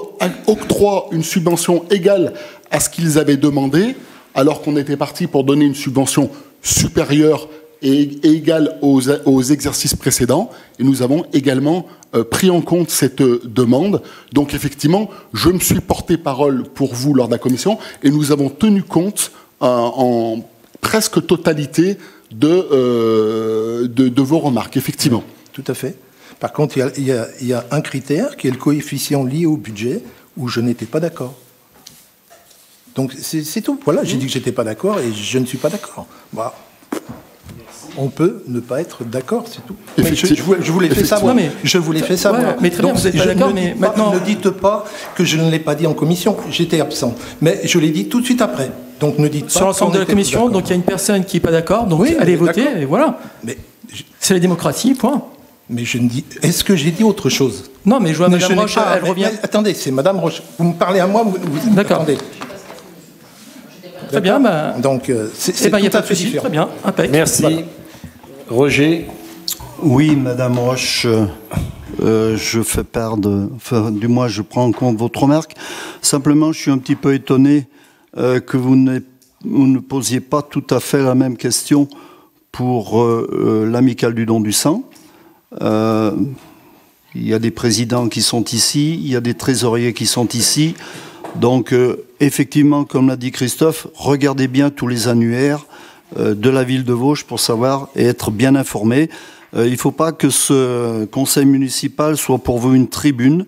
octroie une subvention égale à ce qu'ils avaient demandé, alors qu'on était parti pour donner une subvention supérieure et égale aux exercices précédents. Et nous avons également pris en compte cette demande. Donc effectivement, je me suis porté parole pour vous lors de la commission et nous avons tenu compte en presque totalité de vos remarques, effectivement. Tout à fait. Par contre, il y a un critère qui est le coefficient lié au budget, où je n'étais pas d'accord. Donc c'est tout. Voilà, j'ai dit que j'étais pas d'accord et je ne suis pas d'accord. Voilà. On peut ne pas être d'accord, c'est tout. Je vous l'ai fait savoir. Je vous l'ai fait savoir. Mais très bien, vous n'êtes pas d'accord, mais maintenant... Ne dites pas que je ne l'ai pas dit en commission. J'étais absent. Mais je l'ai dit tout de suite après. Donc ne dites pas... Sur l'ensemble de la commission, donc il y a une personne qui n'est pas d'accord, donc allez voter, et voilà. C'est la démocratie, point. Mais je ne dis... Est-ce que j'ai dit autre chose? Non, mais je vois Mme Roche, elle revient... Attendez, c'est Mme Roche. Vous me parlez à moi, vous d'accord. Attendez. Très bien, donc c'est tout à fait différent. Très bien, impec. Merci. Voilà. Roger. Oui, Madame Roche, je fais part du moins je prends en compte votre remarque. Simplement, je suis un petit peu étonné que vous ne posiez pas tout à fait la même question pour l'amicale du don du sang. Il y a des présidents qui sont ici, il y a des trésoriers qui sont ici. Donc, effectivement, comme l'a dit Christophe, regardez bien tous les annuaires de la ville de Vosges pour savoir et être bien informé. Il ne faut pas que ce conseil municipal soit pour vous une tribune.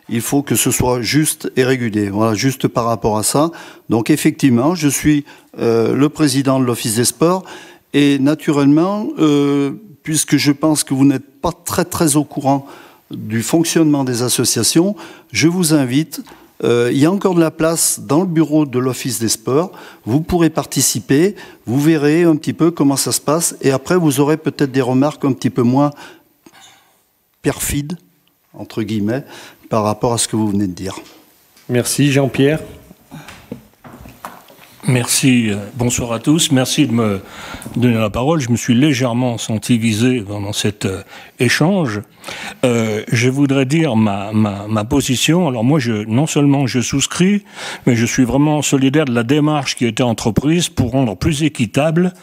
Il faut que ce soit juste et régulier. Voilà, juste par rapport à ça. Donc, effectivement, je suis le président de l'Office des sports. Et naturellement, puisque je pense que vous n'êtes pas très au courant du fonctionnement des associations, je vous invite... il y a encore de la place dans le bureau de l'Office des sports. Vous pourrez participer, vous verrez un petit peu comment ça se passe et après vous aurez peut-être des remarques un petit peu moins perfides, entre guillemets, par rapport à ce que vous venez de dire. Merci Jean-Pierre. Merci, bonsoir à tous. Merci de me donner la parole. Je me suis légèrement senti visé dans cet échange. Je voudrais dire ma position. Alors moi, non seulement je souscris, mais je suis vraiment solidaire de la démarche qui a été entreprise pour rendre plus équitable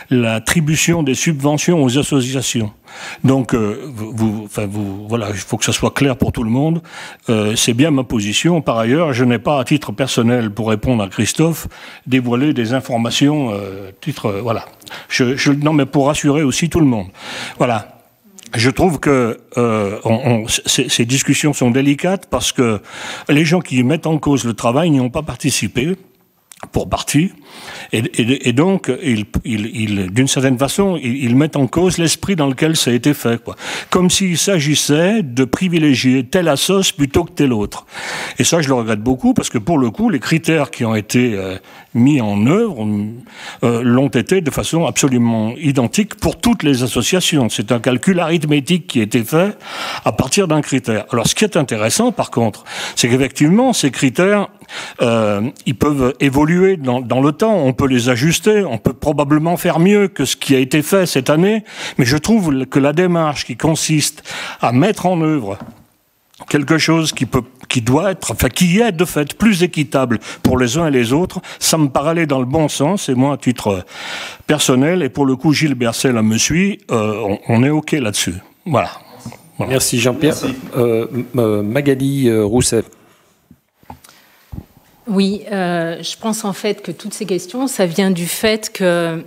l'attribution des subventions aux associations. Donc, voilà, il faut que ça soit clair pour tout le monde. C'est bien ma position. Par ailleurs, je n'ai pas, à titre personnel, pour répondre à Christophe, dévoilé des informations, voilà. Non, mais pour rassurer aussi tout le monde. Voilà. Je trouve que ces discussions sont délicates parce que les gens qui mettent en cause le travail n'y ont pas participé. Pour partie, et donc, d'une certaine façon, ils mettent en cause l'esprit dans lequel ça a été fait, quoi. Comme s'il s'agissait de privilégier telle assoce plutôt que telle autre. Et ça, je le regrette beaucoup, parce que pour le coup, les critères qui ont été mis en œuvre l'ont été de façon absolument identique pour toutes les associations. C'est un calcul arithmétique qui a été fait à partir d'un critère. Alors, ce qui est intéressant, par contre, c'est qu'effectivement, ces critères, ils peuvent évoluer dans le temps, on peut les ajuster, on peut probablement faire mieux que ce qui a été fait cette année, mais je trouve que la démarche qui consiste à mettre en œuvre quelque chose qui est de fait plus équitable pour les uns et les autres, ça me paraît aller dans le bon sens, et moi à titre personnel, et pour le coup Gilles Bercel me suit, on est OK là-dessus. Voilà. Merci Jean-Pierre. Magali Rousset. Oui, je pense en fait que toutes ces questions, ça vient du fait que,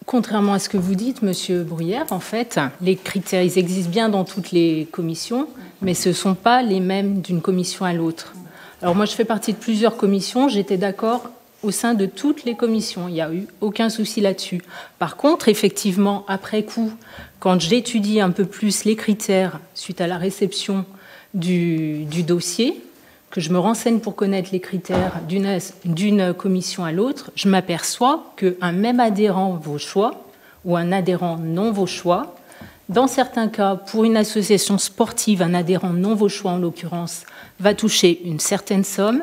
contrairement à ce que vous dites, Monsieur Bruyère, en fait, les critères, ils existent bien dans toutes les commissions, mais ce ne sont pas les mêmes d'une commission à l'autre. Alors moi, je fais partie de plusieurs commissions, j'étais d'accord au sein de toutes les commissions, il n'y a eu aucun souci là-dessus. Par contre, effectivement, après coup, quand j'étudie un peu plus les critères suite à la réception du dossier, que je me renseigne pour connaître les critères d'une commission à l'autre, je m'aperçois qu'un même adhérent vauchois ou un adhérent non vauchois, dans certains cas, pour une association sportive, un adhérent non vauchois en l'occurrence, va toucher une certaine somme,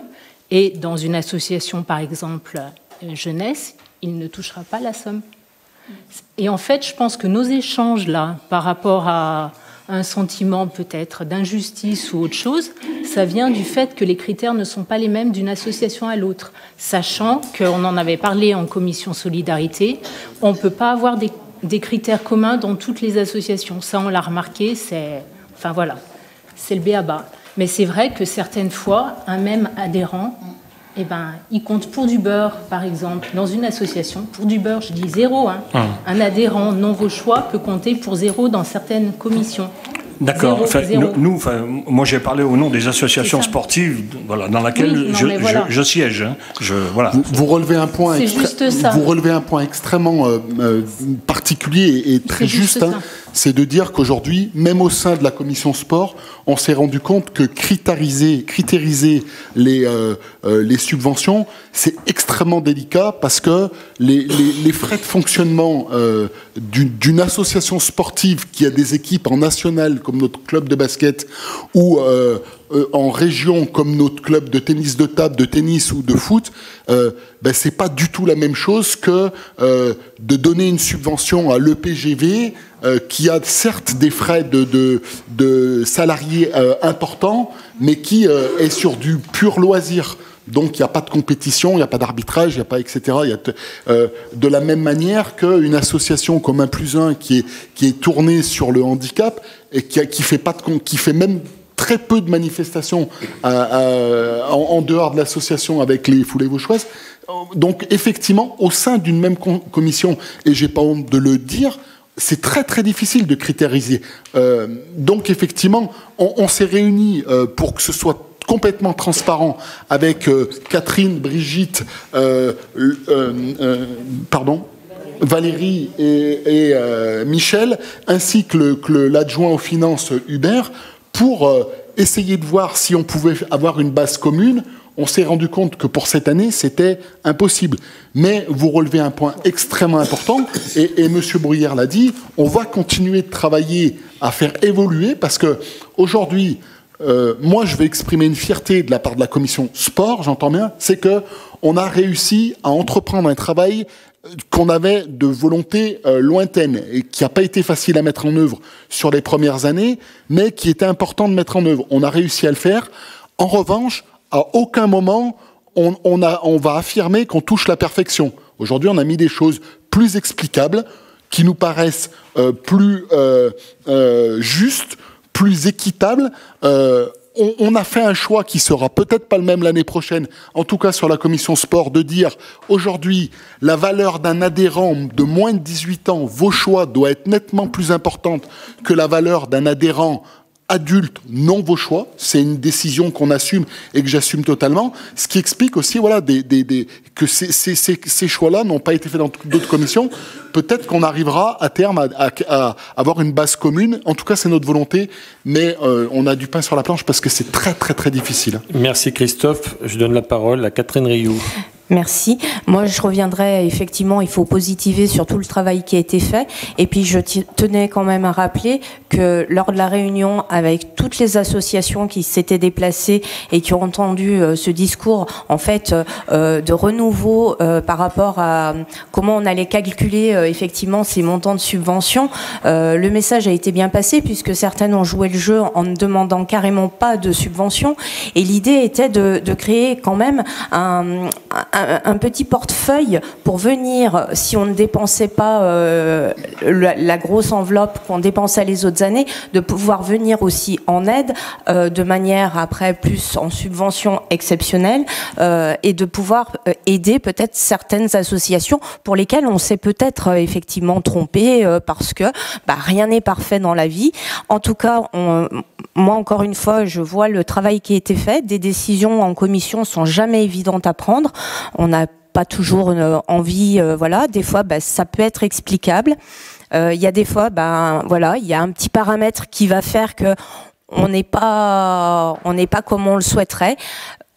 et dans une association, par exemple, jeunesse, il ne touchera pas la somme. Et en fait, je pense que nos échanges là, par rapport à un sentiment peut-être d'injustice ou autre chose, ça vient du fait que les critères ne sont pas les mêmes d'une association à l'autre. Sachant qu'on en avait parlé en commission solidarité, on ne peut pas avoir des critères communs dans toutes les associations. Ça, on l'a remarqué, c'est le b.a.-ba. Mais c'est vrai que certaines fois, un même adhérent, il compte pour du beurre, par exemple, dans une association. Pour du beurre, je dis 0. Un adhérent non vauchois peut compter pour 0 dans certaines commissions. D'accord. Enfin, moi j'ai parlé au nom des associations sportives, voilà, dans laquelle je siège. Hein. Voilà. Vous relevez un point, extrêmement particulier et très juste. Hein, c'est de dire qu'aujourd'hui, même au sein de la commission sport, on s'est rendu compte que critériser les subventions, c'est extrêmement délicat parce que les frais de fonctionnement d'une association sportive qui a des équipes en national comme notre club de basket ou en région comme notre club de tennis de table, de tennis ou de foot, c'est pas du tout la même chose que de donner une subvention à l'EPGV qui a certes des frais de salariés importants, mais qui est sur du pur loisir. Donc il n'y a pas de compétition, il n'y a pas d'arbitrage, il n'y a pas etc. De la même manière qu'une association comme 1+1 qui est tournée sur le handicap et qui fait même très peu de manifestations en dehors de l'association avec les foulées vauchoises. Donc effectivement, au sein d'une même commission, et j'ai pas honte de le dire, c'est très très difficile de critériser. Donc effectivement, on s'est réunis pour que ce soit complètement transparent avec Catherine, Brigitte, Valérie et Michel, ainsi que l'adjoint aux finances Hubert, pour essayer de voir si on pouvait avoir une base commune. On s'est rendu compte que pour cette année, c'était impossible. Mais vous relevez un point extrêmement important, et M. Bruyère l'a dit, on va continuer de travailler à faire évoluer, parce que aujourd'hui, moi, je vais exprimer une fierté de la part de la commission sport, j'entends bien, c'est qu'on a réussi à entreprendre un travail qu'on avait de volonté lointaine et qui n'a pas été facile à mettre en œuvre sur les premières années, mais qui était important de mettre en œuvre. On a réussi à le faire. En revanche, à aucun moment, on va affirmer qu'on touche la perfection. Aujourd'hui, on a mis des choses plus explicables, qui nous paraissent plus justes, plus équitables. On a fait un choix qui sera peut-être pas le même l'année prochaine, en tout cas sur la commission sport, de dire aujourd'hui la valeur d'un adhérent de moins de 18 ans, vos choix, doit être nettement plus importante que la valeur d'un adhérent adulte non vos choix. C'est une décision qu'on assume et que j'assume totalement, ce qui explique aussi que ces choix-là n'ont pas été faits dans d'autres commissions. Peut-être qu'on arrivera à terme à avoir une base commune. En tout cas, c'est notre volonté, mais on a du pain sur la planche parce que c'est très très très difficile. Merci Christophe. Je donne la parole à Catherine Rioux. Merci. Moi, je reviendrai, effectivement, il faut positiver sur tout le travail qui a été fait. Et puis, je tenais quand même à rappeler que lors de la réunion avec toutes les associations qui s'étaient déplacées et qui ont entendu ce discours, en fait, de renouveau par rapport à comment on allait calculer effectivement ces montants de subventions, le message a été bien passé puisque certaines ont joué le jeu en ne demandant carrément pas de subventions. Et l'idée était de créer quand même un petit portefeuille pour venir, si on ne dépensait pas la grosse enveloppe qu'on dépensait les autres années, de pouvoir venir aussi en aide de manière après plus en subvention exceptionnelle et de pouvoir aider peut-être certaines associations pour lesquelles on s'est peut-être effectivement trompé parce que rien n'est parfait dans la vie. En tout cas, moi encore une fois, je vois le travail qui a été fait. Des décisions en commission sont jamais évidentes à prendre. On n'a pas toujours envie, voilà. Des fois, ça peut être explicable. Il y a des fois, voilà, il y a un petit paramètre qui va faire que on n'est pas comme on le souhaiterait.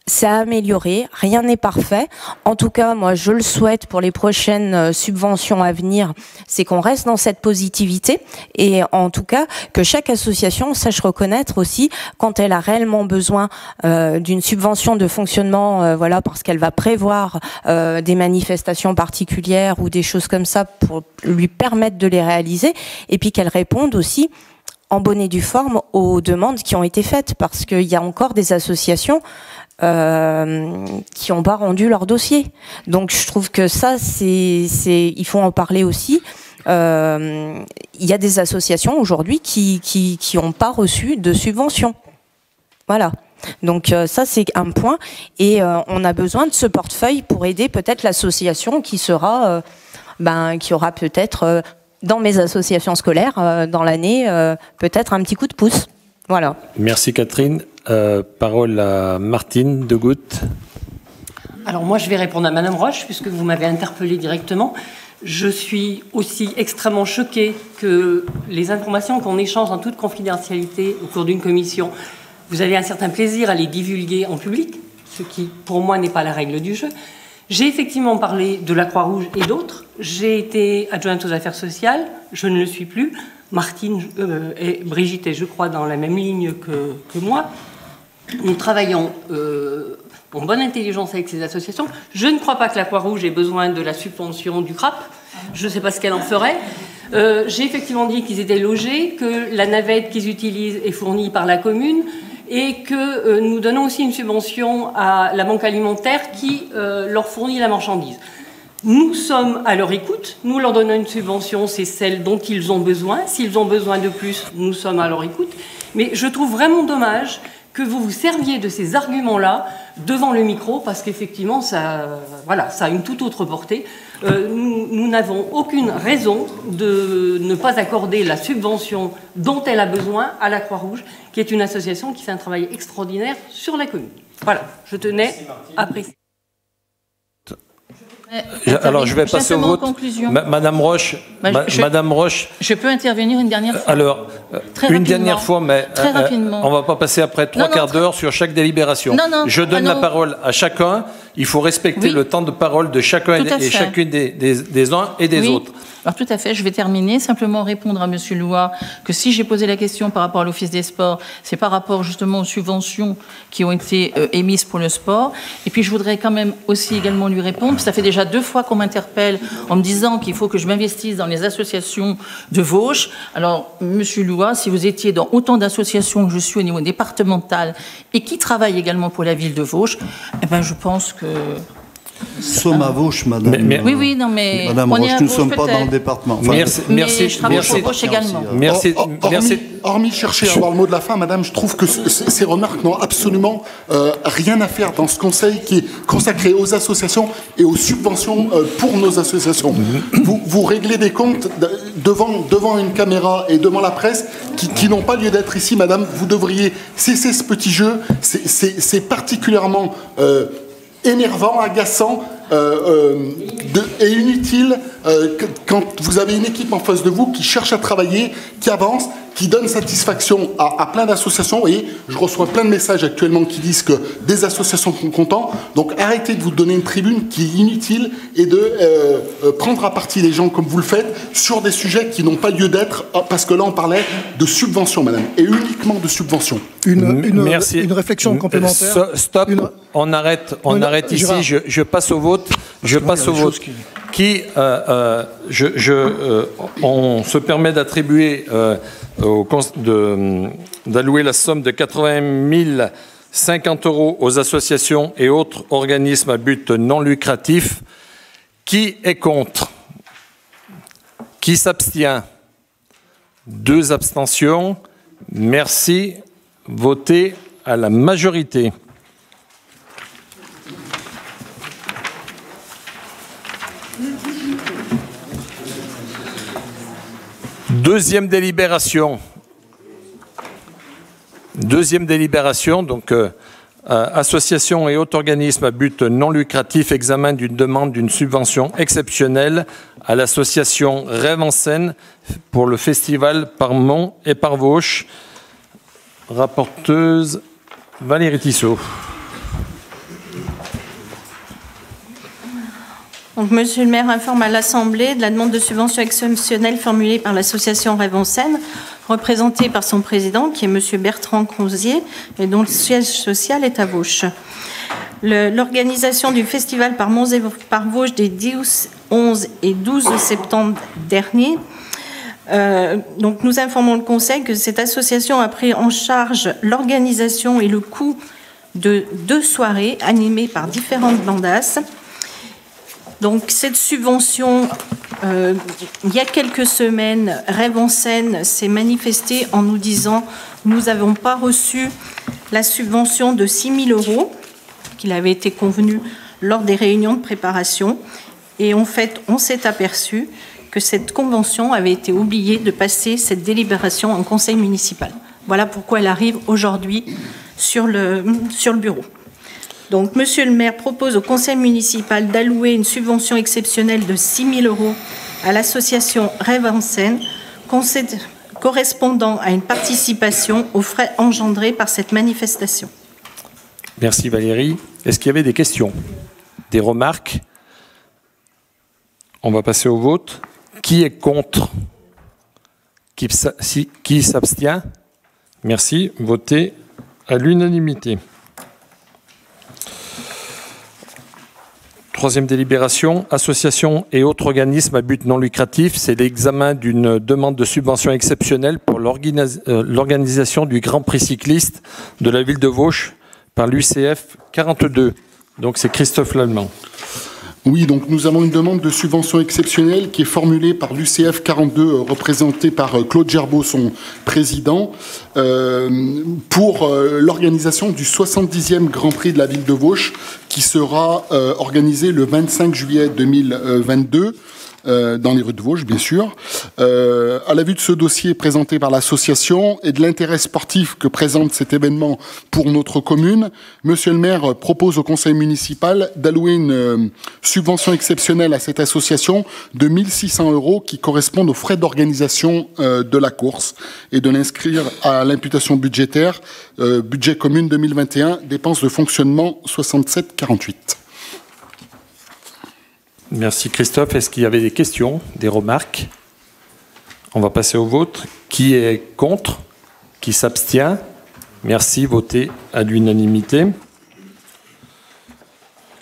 C'est à améliorer, rien n'est parfait. En tout cas, moi, je le souhaite pour les prochaines subventions à venir, c'est qu'on reste dans cette positivité et en tout cas que chaque association sache reconnaître aussi quand elle a réellement besoin d'une subvention de fonctionnement, voilà, parce qu'elle va prévoir des manifestations particulières ou des choses comme ça pour lui permettre de les réaliser et puis qu'elle réponde aussi en bonne et due forme aux demandes qui ont été faites parce qu'il y a encore des associations qui n'ont pas rendu leur dossier. Donc je trouve que ça, il faut en parler aussi. Il y a des associations aujourd'hui qui n'ont pas reçu de subvention. Voilà. Donc ça, c'est un point. Et on a besoin de ce portefeuille pour aider peut-être l'association qui aura peut-être dans mes associations scolaires dans l'année, peut-être un petit coup de pouce. Voilà. Merci Catherine. Parole à Martine Degout. Alors moi, je vais répondre à Madame Roche, puisque vous m'avez interpellé directement. Je suis aussi extrêmement choquée que les informations qu'on échange en toute confidentialité au cours d'une commission, vous avez un certain plaisir à les divulguer en public, ce qui, pour moi, n'est pas la règle du jeu. J'ai effectivement parlé de la Croix-Rouge et d'autres. J'ai été adjointe aux affaires sociales, je ne le suis plus. Martine et Brigitte est, je crois, dans la même ligne que moi. Nous travaillons en bonne intelligence avec ces associations. Je ne crois pas que la Croix-Rouge ait besoin de la subvention du CRAP. Je ne sais pas ce qu'elle en ferait. J'ai effectivement dit qu'ils étaient logés, que la navette qu'ils utilisent est fournie par la commune et que nous donnons aussi une subvention à la banque alimentaire qui leur fournit la marchandise. Nous sommes à leur écoute, nous leur donnons une subvention, c'est celle dont ils ont besoin. S'ils ont besoin de plus, nous sommes à leur écoute. Mais je trouve vraiment dommage que vous vous serviez de ces arguments-là devant le micro, parce qu'effectivement, ça a une toute autre portée. Nous n'avons aucune raison de ne pas accorder la subvention dont elle a besoin à la Croix-Rouge, qui est une association qui fait un travail extraordinaire sur la commune. Voilà, je tenais à préciser. Alors, je vais passer au vote. Madame Roche, Madame Roche. Je peux intervenir une dernière fois. Alors, une dernière fois, mais on ne va pas passer après trois quarts d'heure sur chaque délibération. Je donne la parole à chacun. Il faut respecter le temps de parole de chacun et chacune des uns et des autres. Alors tout à fait, je vais terminer, simplement répondre à Monsieur Loua que si j'ai posé la question par rapport à l'Office des sports, c'est par rapport justement aux subventions qui ont été émises pour le sport. Et puis je voudrais quand même aussi également lui répondre, ça fait déjà 2 fois qu'on m'interpelle en me disant qu'il faut que je m'investisse dans les associations de Vauche. Alors Monsieur Loua, si vous étiez dans autant d'associations que je suis au niveau départemental et qui travaillent également pour la ville de Vauche, eh ben je pense que... Nous sommes à Vauche, madame. Oui, non, mais madame on Roche, est à nous ne Vauche, sommes pas dans le département. Enfin, merci. Je travaille pour Vauche également. Hormis chercher à avoir le mot de la fin, madame, je trouve que ces remarques n'ont absolument rien à faire dans ce conseil qui est consacré aux associations et aux subventions pour nos associations. Vous réglez des comptes devant une caméra et devant la presse qui n'ont pas lieu d'être ici, madame. Vous devriez cesser ce petit jeu. C'est particulièrement... énervant, agaçant et inutile quand vous avez une équipe en face de vous qui cherche à travailler, qui avance, qui donne satisfaction à plein d'associations. Et je reçois plein de messages actuellement qui disent que des associations sont contents. Donc arrêtez de vous donner une tribune qui est inutile et de prendre à partie les gens comme vous le faites sur des sujets qui n'ont pas lieu d'être, parce que là on parlait de subventions, madame, et uniquement de subventions. Une réflexion complémentaire. Stop. On arrête ici. Je passe au vote. On se permet d'attribuer, d'allouer la somme de 80 050 € aux associations et autres organismes à but non lucratif. Qui est contre? Qui s'abstient? 2 abstentions. Merci. Votez à la majorité. Deuxième délibération, donc association et autres organismes à but non lucratif, examen d'une demande d'une subvention exceptionnelle à l'association Rêve en scène pour le festival par Mont et par Vauche. Rapporteuse Valérie Tissot. Donc, Monsieur le maire informe à l'Assemblée de la demande de subvention exceptionnelle formulée par l'association Rêve en scène, représentée par son président, qui est Monsieur Bertrand Crozier, et dont le siège social est à Vauche. L'organisation du festival par Mons et par Vauche des 10, 11 et 12 septembre dernier. Donc, nous informons le Conseil que cette association a pris en charge l'organisation et le coût de 2 soirées animées par différentes bandas. Donc cette subvention, il y a quelques semaines, Rêve en scène s'est manifesté en nous disant « Nous n'avons pas reçu la subvention de 6 000 € qu'il avait été convenu lors des réunions de préparation. » Et en fait, on s'est aperçu que cette convention avait été oubliée de passer cette délibération en conseil municipal. Voilà pourquoi elle arrive aujourd'hui sur le bureau. Donc, Monsieur le maire propose au conseil municipal d'allouer une subvention exceptionnelle de 6 000 € à l'association Rêve en Seine, correspondant à une participation aux frais engendrés par cette manifestation. Merci Valérie. Est-ce qu'il y avait des questions? Des remarques? On va passer au vote. Qui est contre? Qui s'abstient? Merci. Votez à l'unanimité. Troisième délibération, associations et autres organismes à but non lucratif, c'est l'examen d'une demande de subvention exceptionnelle pour l'organisation du Grand Prix cycliste de la ville de Vauches par l'UCF 42. Donc c'est Christophe Lallemand. Oui, donc nous avons une demande de subvention exceptionnelle qui est formulée par l'UCF 42, représentée par Claude Gerbeau, son président, pour l'organisation du 70e Grand Prix de la ville de Vauches, qui sera organisé le 25 juillet 2022. Dans les rues de Vosges, bien sûr. À la vue de ce dossier présenté par l'association et de l'intérêt sportif que présente cet événement pour notre commune, Monsieur le maire propose au conseil municipal d'allouer une subvention exceptionnelle à cette association de 1 600 € qui correspondent aux frais d'organisation de la course et de l'inscrire à l'imputation budgétaire, budget commune 2021, dépenses de fonctionnement 67,48. Merci Christophe. Est-ce qu'il y avait des questions, des remarques? On va passer au vote. Qui est contre? Qui s'abstient? Merci. Votez à l'unanimité.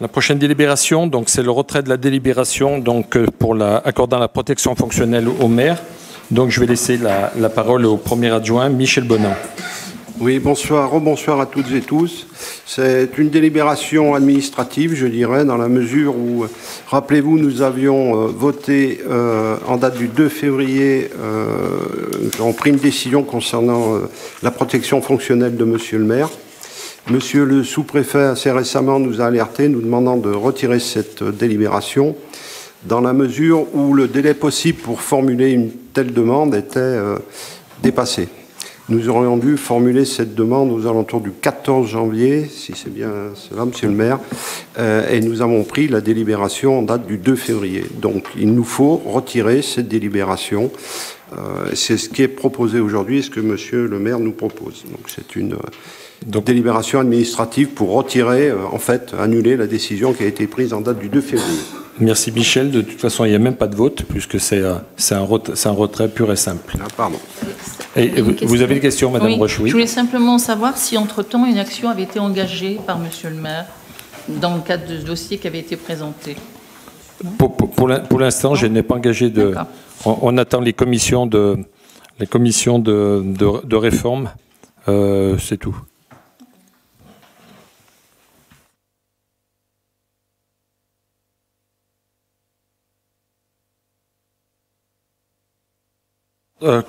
La prochaine délibération, donc c'est le retrait de la délibération donc pour accordant la protection fonctionnelle au maire. Donc je vais laisser la parole au premier adjoint, Michel Bonan. Oui, bonsoir, rebonsoir à toutes et tous. C'est une délibération administrative, je dirais, dans la mesure où, rappelez-vous, nous avions voté en date du 2 février, nous avons pris une décision concernant la protection fonctionnelle de Monsieur le maire. Monsieur le sous-préfet, assez récemment, nous a alertés, nous demandant de retirer cette délibération, dans la mesure où le délai possible pour formuler une telle demande était dépassé. Nous aurions dû formuler cette demande aux alentours du 14 janvier, si c'est bien cela, Monsieur le maire, et nous avons pris la délibération en date du 2 février. Donc, il nous faut retirer cette délibération. C'est ce qui est proposé aujourd'hui et ce que Monsieur le maire nous propose. Donc, c'est une délibération administrative pour retirer, en fait, annuler la décision qui a été prise en date du 2 février. Merci Michel. De toute façon, il n'y a même pas de vote puisque c'est un retrait pur et simple. Ah, pardon. Et vous avez des questions, Madame Roche? Oui. Je voulais simplement savoir si, entre-temps, une action avait été engagée par Monsieur le maire dans le cadre de ce dossier qui avait été présenté. Pour l'instant, je n'ai pas engagé de... On attend les commissions de réforme. C'est tout.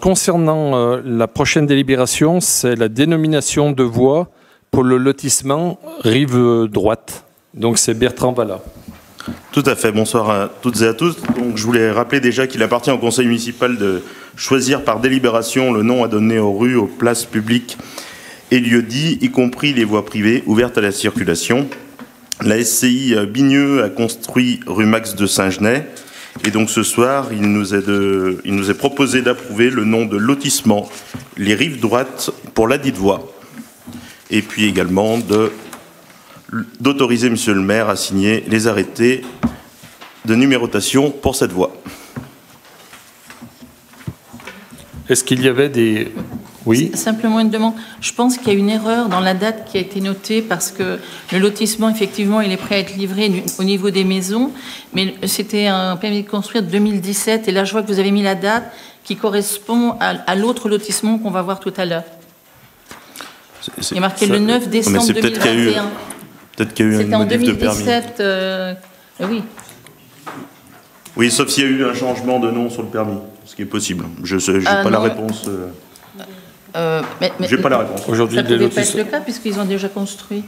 Concernant la prochaine délibération, c'est la dénomination de voie pour le lotissement rive droite. Donc c'est Bertrand Vallat. Tout à fait. Bonsoir à toutes et à tous. Donc, je voulais rappeler déjà qu'il appartient au conseil municipal de choisir par délibération le nom à donner aux rues, aux places publiques et lieux dits, y compris les voies privées ouvertes à la circulation. La SCI Bigneux a construit rue Max de Saint-Genès. Et donc ce soir, il nous est proposé d'approuver le nom de lotissement Les Rives Droites pour la dite voie. Et puis également d'autoriser Monsieur le maire à signer les arrêtés de numérotation pour cette voie. Est-ce qu'il y avait des... Oui. Simplement une demande. Je pense qu'il y a une erreur dans la date qui a été notée parce que le lotissement, effectivement, il est prêt à être livré au niveau des maisons, mais c'était un permis de construire de 2017 et là, je vois que vous avez mis la date qui correspond à l'autre lotissement qu'on va voir tout à l'heure. Il est marqué le 9 décembre 2021. Peut-être qu'il y a eu une modif de permis. C'était en 2017, oui. Oui, sauf s'il y a eu un changement de nom sur le permis, ce qui est possible. Je n'ai pas la réponse. J'ai pas la réponse. Aujourd'hui, ça ne pouvait pas être le cas puisqu'ils ont déjà construit.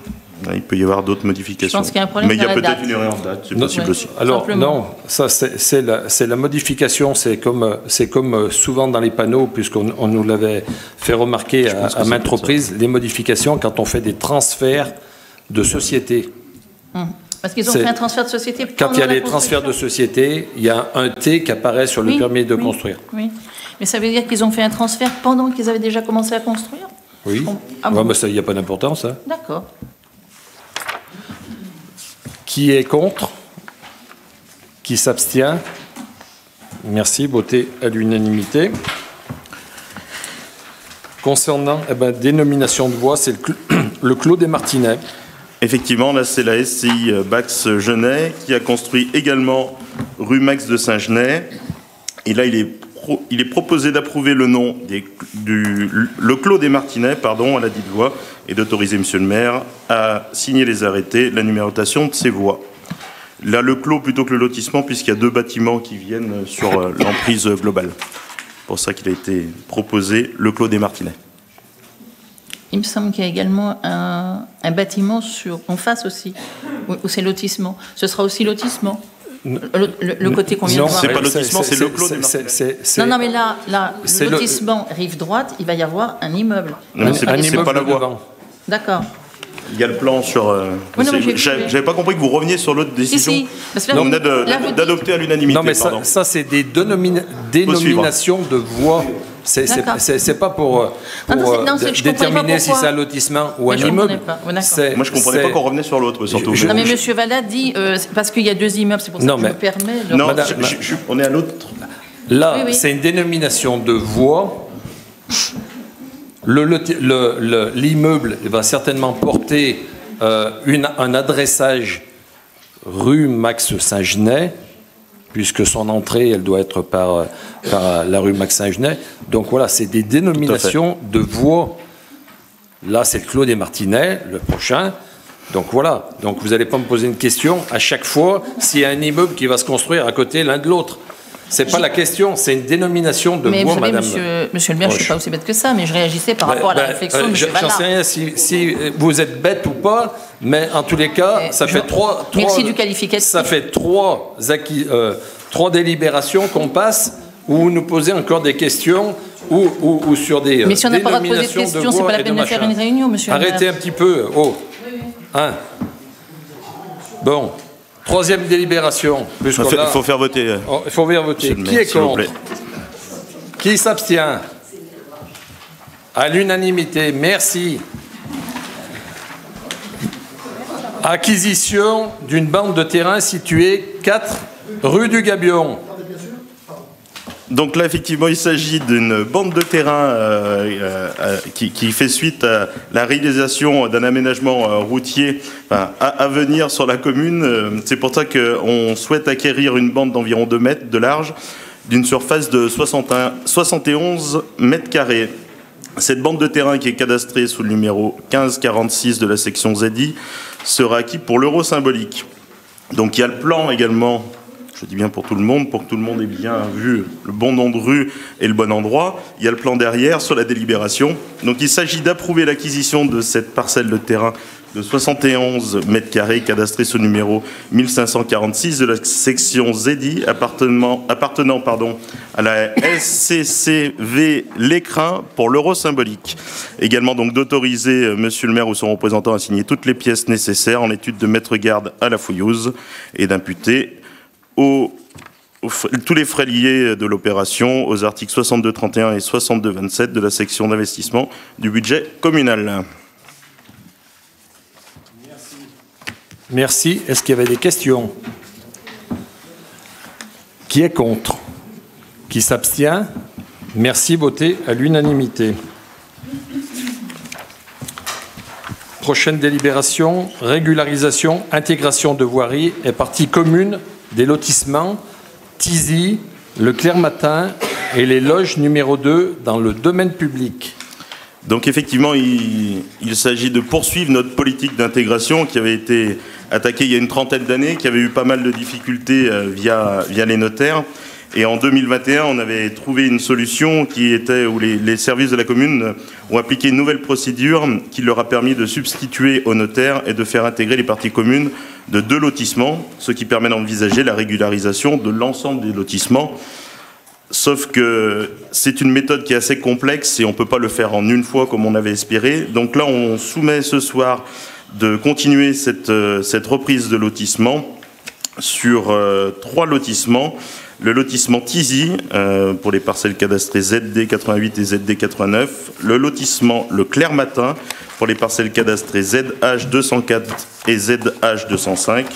Il peut y avoir d'autres modifications. Je pense qu'il y a un problème. Mais il y a peut-être une erreur en date, c'est possible aussi. Alors non, ça c'est la modification, c'est comme souvent dans les panneaux, puisqu'on nous l'avait fait remarquer à maintes reprises, les modifications quand on fait des transferts de société. Parce qu'ils ont fait un transfert de société. Quand il y a des transferts de société, il y a un T qui apparaît sur le permis de construire. Oui, mais ça veut dire qu'ils ont fait un transfert pendant qu'ils avaient déjà commencé à construire? Oui, mais ça, il n'y a pas d'importance. Hein. D'accord. Qui est contre? Qui s'abstient? Merci, voté à l'unanimité. Concernant dénomination de voie, c'est le Clos des Martinets. Effectivement, là, c'est la SCI Bax Genêt qui a construit également rue Max de Saint-Genêt. Et là, il est proposé d'approuver le nom le Clos des Martinets, à la dite voie, et d'autoriser Monsieur le maire à signer les arrêtés, la numérotation de ces voies. Là, le clos plutôt que le lotissement, puisqu'il y a deux bâtiments qui viennent sur l'emprise globale. C'est pour ça qu'il a été proposé le Clos des Martinets. Il me semble qu'il y a également un bâtiment en face aussi, où c'est lotissement. Ce sera aussi lotissement. Le côté qu'on vient de voir. Non, c'est pas lotissement, c'est le Clos des Martinets. Non, mais là, le lotissement rive droite, il va y avoir un immeuble. Non, mais c'est pas la voie. D'accord. Il y a le plan sur... J'avais pas compris que vous reveniez sur l'autre décision. Si, parce que là, vous venez d'adopter à l'unanimité. Non, mais ça c'est des dénominations de voies. C'est pas pour déterminer si c'est un lotissement ou un immeuble. Moi, je comprenais pas qu'on revenait sur l'autre, surtout. Non, mais M. Vallat dit, parce qu'il y a deux immeubles, c'est pour ça que je me permets... Non, on est à l'autre. Là, c'est une dénomination de voie. L'immeuble va certainement porter un adressage rue Max Saint-Genêt, puisque son entrée, elle doit être par la rue Max Saint-Genêt. Donc voilà, c'est des dénominations de voies. Là, c'est le Clos des Martinets, le prochain. Donc voilà, donc vous n'allez pas me poser une question à chaque fois s'il y a un immeuble qui va se construire à côté l'un de l'autre. C'est pas la question, c'est une dénomination de voie, madame. Monsieur le maire, je ne suis pas aussi bête que ça, mais je réagissais par rapport à la réflexion de M. Vallat. J'en sais rien si vous êtes bête ou pas, mais en tous les cas, ça fait trois. Merci du qualificatif. Ça fait trois délibérations qu'on passe où vous nous posez encore des questions ou sur des. Mais si on n'a pas le droit de poser de questions, c'est pas la peine de faire une réunion, monsieur le maire. Arrêtez un petit peu. Hein. Bon. Troisième délibération. Il faut faire voter. Il faut faire voter. Qui est contre? Qui s'abstient? À l'unanimité. Merci. Acquisition d'une bande de terrain située 4 rue du Gabion. Donc là, effectivement, il s'agit d'une bande de terrain qui fait suite à la réalisation d'un aménagement routier à venir sur la commune. C'est pour ça qu'on souhaite acquérir une bande d'environ 2 mètres de large, d'une surface de 71 mètres carrés. Cette bande de terrain qui est cadastrée sous le numéro 1546 de la section ZI sera acquise pour l'euro symbolique. Donc il y a le plan également. Je dis bien pour tout le monde, pour que tout le monde ait bien vu le bon nom de rue et le bon endroit. Il y a le plan derrière sur la délibération. Donc il s'agit d'approuver l'acquisition de cette parcelle de terrain de 71 mètres carrés cadastrée sous numéro 1546 de la section ZI appartenant à la SCCV L'Écrin pour l'euro symbolique. Également donc d'autoriser monsieur le maire ou son représentant à signer toutes les pièces nécessaires en étude de mettre garde à la fouilleuse et d'imputer tous les frais liés de l'opération aux articles 62.31 et 62.27 de la section d'investissement du budget communal. Merci. Est-ce qu'il y avait des questions? Qui est contre? Qui s'abstient? Merci. Voté à l'unanimité. Prochaine délibération, régularisation, intégration de voirie et partie commune des lotissements Tizy, le Clermatin et les loges numéro 2 dans le domaine public. Donc effectivement, il s'agit de poursuivre notre politique d'intégration qui avait été attaquée il y a une trentaine d'années, qui avait eu pas mal de difficultés via les notaires. Et en 2021, on avait trouvé une solution qui était où les services de la commune ont appliqué une nouvelle procédure qui leur a permis de substituer au notaire et de faire intégrer les parties communes de 2 lotissements, ce qui permet d'envisager la régularisation de l'ensemble des lotissements. Sauf que c'est une méthode qui est assez complexe et on ne peut pas le faire en une fois comme on avait espéré. Donc là, on soumet ce soir de continuer cette reprise de lotissement sur 3 lotissements. Le lotissement Tizi, pour les parcelles cadastrées ZD 88 et ZD 89. Le lotissement Le Clair Matin, pour les parcelles cadastrées ZH 204 et ZH 205.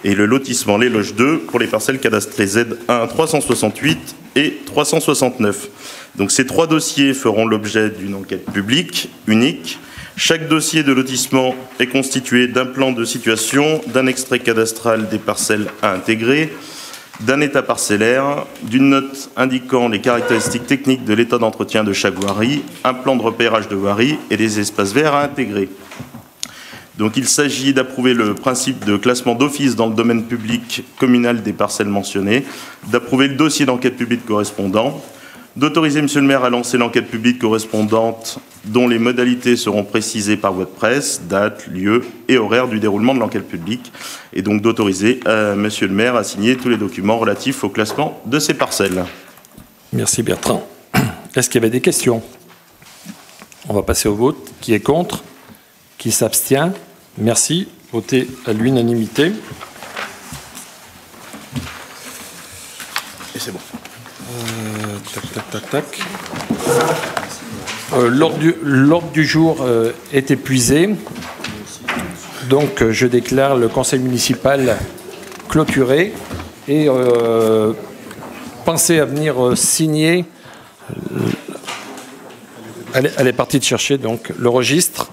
Et le lotissement Les Loges 2, pour les parcelles cadastrées Z1 368 et 369. Donc ces 3 dossiers feront l'objet d'une enquête publique unique. Chaque dossier de lotissement est constitué d'un plan de situation, d'un extrait cadastral des parcelles à intégrer, d'un état parcellaire, d'une note indiquant les caractéristiques techniques de l'état d'entretien de chaque voirie, un plan de repérage de voirie et des espaces verts à intégrer. Donc il s'agit d'approuver le principe de classement d'office dans le domaine public communal des parcelles mentionnées, d'approuver le dossier d'enquête publique correspondant, d'autoriser Monsieur le maire à lancer l'enquête publique correspondante dont les modalités seront précisées par voie de presse, date, lieu et horaire du déroulement de l'enquête publique, et donc d'autoriser Monsieur le maire à signer tous les documents relatifs au classement de ces parcelles. Merci Bertrand. Est-ce qu'il y avait des questions? On va passer au vote. Qui est contre? Qui s'abstient? Merci. Votez à l'unanimité. Et c'est bon. Tac. L'ordre du jour est épuisé. Donc, je déclare le conseil municipal clôturé. Et pensez à venir signer. Elle est partie de chercher donc le registre.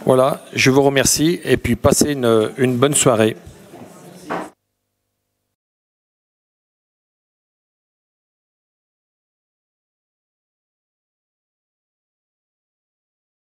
Voilà, je vous remercie et puis passez une bonne soirée.